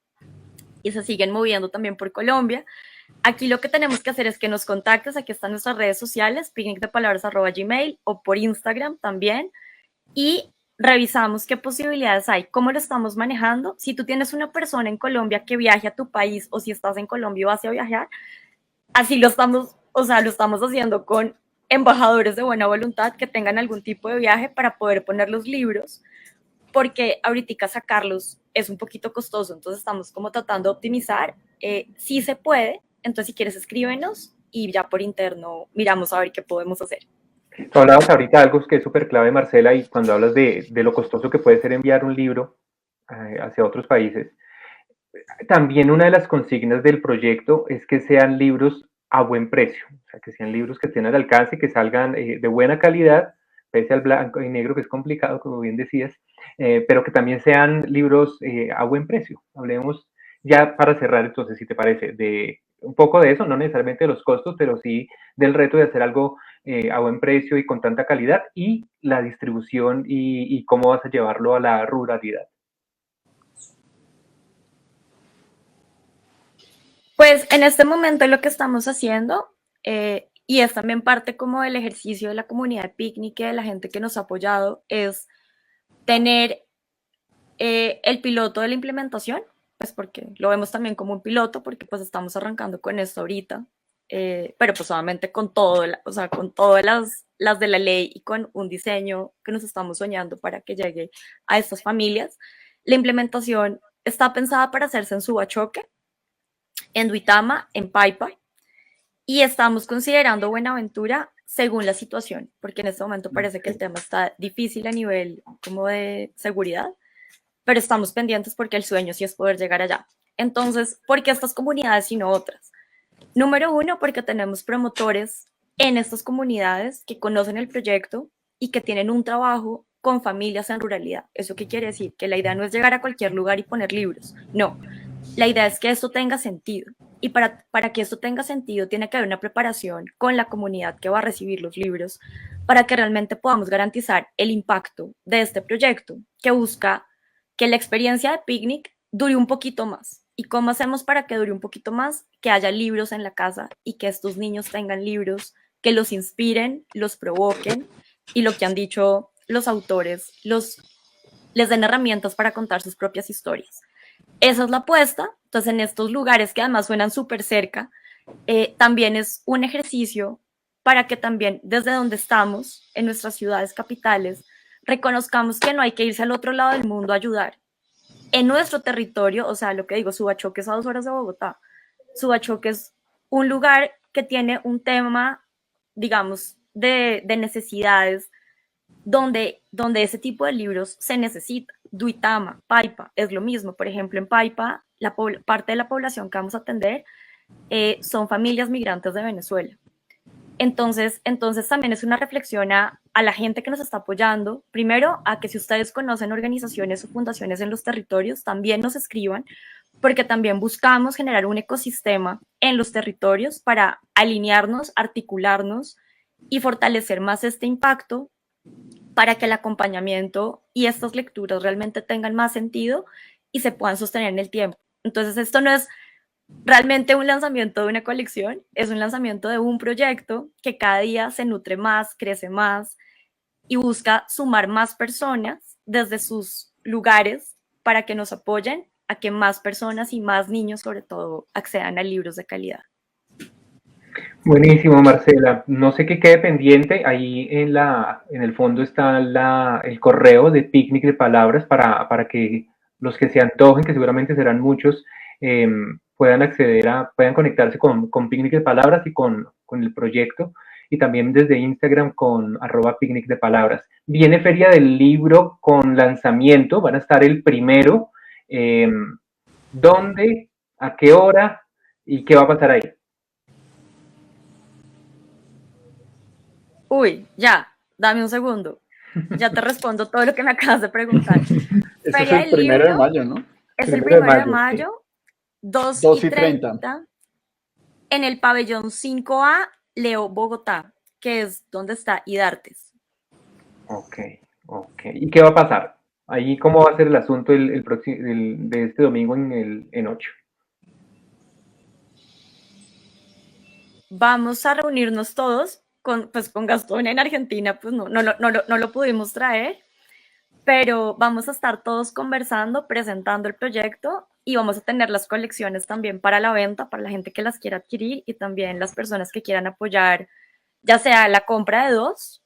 y se siguen moviendo también por Colombia. Aquí lo que tenemos que hacer es que nos contactes, aquí están nuestras redes sociales, picnicdepalabras@gmail, o por Instagram también, y revisamos qué posibilidades hay, cómo lo estamos manejando. Si tú tienes una persona en Colombia que viaje a tu país, o si estás en Colombia y vas a viajar, así lo estamos haciendo con embajadores de buena voluntad que tengan algún tipo de viaje para poder poner los libros, porque ahorita sacarlos es un poquito costoso, entonces estamos como tratando de optimizar. Sí se puede, entonces si quieres escríbenos y ya por interno miramos a ver qué podemos hacer. Tú hablabas ahorita algo que es súper clave, Marcela, y cuando hablas de lo costoso que puede ser enviar un libro hacia otros países, también una de las consignas del proyecto es que sean libros a buen precio, o sea, que sean libros que estén al alcance, que salgan de buena calidad, pese al blanco y negro, que es complicado, como bien decías, pero que también sean libros a buen precio. Hablemos ya para cerrar, entonces, si te parece, de un poco de eso, no necesariamente de los costos, pero sí del reto de hacer algo a buen precio y con tanta calidad, y la distribución y cómo vas a llevarlo a la ruralidad. Pues en este momento lo que estamos haciendo, y es también parte como del ejercicio de la comunidad de Picnic, de la gente que nos ha apoyado, es tener el piloto de la implementación, pues porque lo vemos también como un piloto, porque pues estamos arrancando con esto ahorita, pero pues obviamente con todo, o sea, con todas las de la ley y con un diseño que nos estamos soñando para que llegue a estas familias. La implementación está pensada para hacerse en Subachoque, en Duitama, en Paipa, y estamos considerando Buenaventura según la situación, porque en este momento parece que el tema está difícil a nivel como de seguridad, pero estamos pendientes porque el sueño sí es poder llegar allá. Entonces, ¿por qué estas comunidades y no otras? Número uno, porque tenemos promotores en estas comunidades que conocen el proyecto y que tienen un trabajo con familias en ruralidad. ¿Eso qué quiere decir? Que la idea no es llegar a cualquier lugar y poner libros, no. La idea es que esto tenga sentido, y para que esto tenga sentido tiene que haber una preparación con la comunidad que va a recibir los libros para que realmente podamos garantizar el impacto de este proyecto que busca que la experiencia de Picnic dure un poquito más. ¿Y cómo hacemos para que dure un poquito más? Que haya libros en la casa y que estos niños tengan libros que los inspiren, los provoquen, y lo que han dicho los autores, les den herramientas para contar sus propias historias. Esa es la apuesta. Entonces, en estos lugares que además suenan súper cerca, también es un ejercicio para que también desde donde estamos, en nuestras ciudades capitales, reconozcamos que no hay que irse al otro lado del mundo a ayudar. En nuestro territorio, o sea, lo que digo, Subachoque es a 2 horas de Bogotá. Subachoque es un lugar que tiene un tema, digamos, de necesidades, donde ese tipo de libros se necesita. Duitama, Paipa, es lo mismo. Por ejemplo, en Paipa, parte de la población que vamos a atender son familias migrantes de Venezuela. Entonces también es una reflexión a la gente que nos está apoyando. Primero, a que si ustedes conocen organizaciones o fundaciones en los territorios, también nos escriban, porque también buscamos generar un ecosistema en los territorios para alinearnos, articularnos y fortalecer más este impacto para que el acompañamiento y estas lecturas realmente tengan más sentido y se puedan sostener en el tiempo. Entonces, esto no es realmente un lanzamiento de una colección, es un lanzamiento de un proyecto que cada día se nutre más, crece más y busca sumar más personas desde sus lugares para que nos apoyen a que más personas y más niños, sobre todo, accedan a libros de calidad. Buenísimo, Marcela. No sé qué quede pendiente. Ahí en el fondo está el correo de Picnic de Palabras para que los que se antojen, que seguramente serán muchos, puedan acceder puedan conectarse con Picnic de Palabras y con el proyecto, y también desde Instagram con @Picnic de Palabras. Viene Feria del Libro con lanzamiento, van a estar el primero. ¿Dónde? ¿A qué hora? ¿Y qué va a pasar ahí? Uy, ya, dame un segundo. Ya te respondo todo lo que me acabas de preguntar. Ese es el 1 de mayo, ¿no? Es el 1 de mayo, 2:30, en el pabellón 5A, Leo, Bogotá, que es donde está IDARTES. Ok. ¿Y qué va a pasar? Ahí, ¿cómo va a ser el asunto de este domingo en 8? Vamos a reunirnos todos, con Gastón en Argentina, pues no lo pudimos traer, pero vamos a estar todos conversando, presentando el proyecto, y vamos a tener las colecciones también para la venta, para la gente que las quiera adquirir, y también las personas que quieran apoyar, ya sea la compra de 2,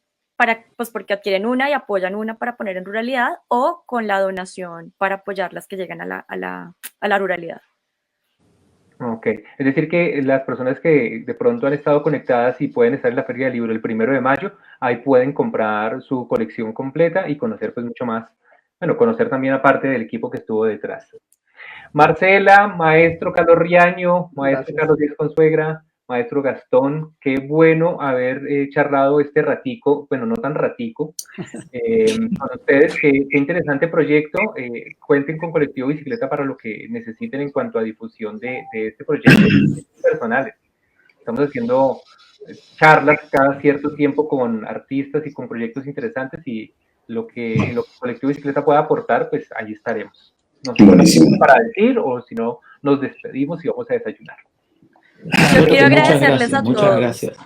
porque adquieren una y apoyan una para poner en ruralidad, o con la donación para apoyar las que llegan a la ruralidad. Ok, es decir que las personas que de pronto han estado conectadas y pueden estar en la Feria del Libro el 1 de mayo, ahí pueden comprar su colección completa y conocer pues mucho más, bueno, conocer también aparte del equipo que estuvo detrás. Marcela, maestro Carlos Riaño, maestro Carlos Díaz Consuegra, maestro Gastón, qué bueno haber charlado este ratico, bueno, no tan ratico, con ustedes, qué interesante proyecto. Cuenten con Colectivo Bicicleta para lo que necesiten en cuanto a difusión de este proyecto personales. Estamos haciendo charlas cada cierto tiempo con artistas y con proyectos interesantes, y lo que Colectivo Bicicleta pueda aportar, pues ahí estaremos. No sé para decir, o si no, nos despedimos y vamos a desayunar. Yo quiero agradecerles a todos. Muchas gracias.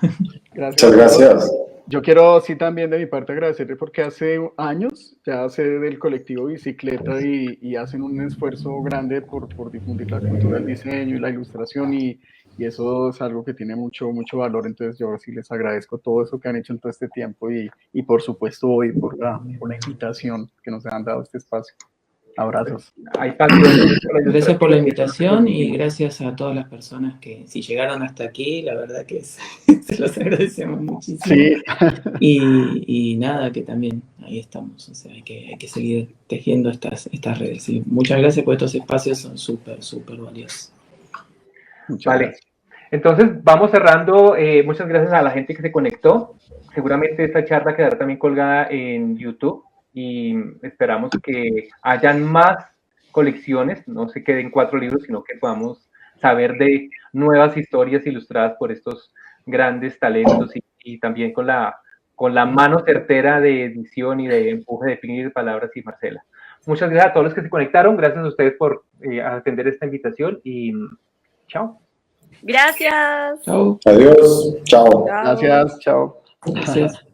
Muchas gracias. Yo quiero, sí, también de mi parte agradecerle, porque hace años ya sé del Colectivo Bicicleta y hacen un esfuerzo grande por difundir la cultura del diseño y la ilustración, y eso es algo que tiene mucho valor. Entonces yo sí les agradezco todo eso que han hecho en todo este tiempo, y por supuesto hoy por la invitación que nos han dado este espacio. Abrazos. Gracias por la invitación, y gracias a todas las personas que, si llegaron hasta aquí, la verdad que se los agradecemos muchísimo. Sí. Y nada, que también ahí estamos, o sea, hay que seguir tejiendo estas redes. Y muchas gracias, por estos espacios son súper valiosos. Vale, entonces vamos cerrando. Muchas gracias a la gente que se conectó. Seguramente esta charla quedará también colgada en YouTube, y esperamos que hayan más colecciones, no se queden 4 libros, sino que podamos saber de nuevas historias ilustradas por estos grandes talentos, y también con la mano certera de edición y de empuje de Picnic de Palabras y Marcela. Muchas gracias a todos los que se conectaron, gracias a ustedes por atender esta invitación, y chao. Gracias. Chao. Adiós. Chao. Gracias. Chao. Gracias.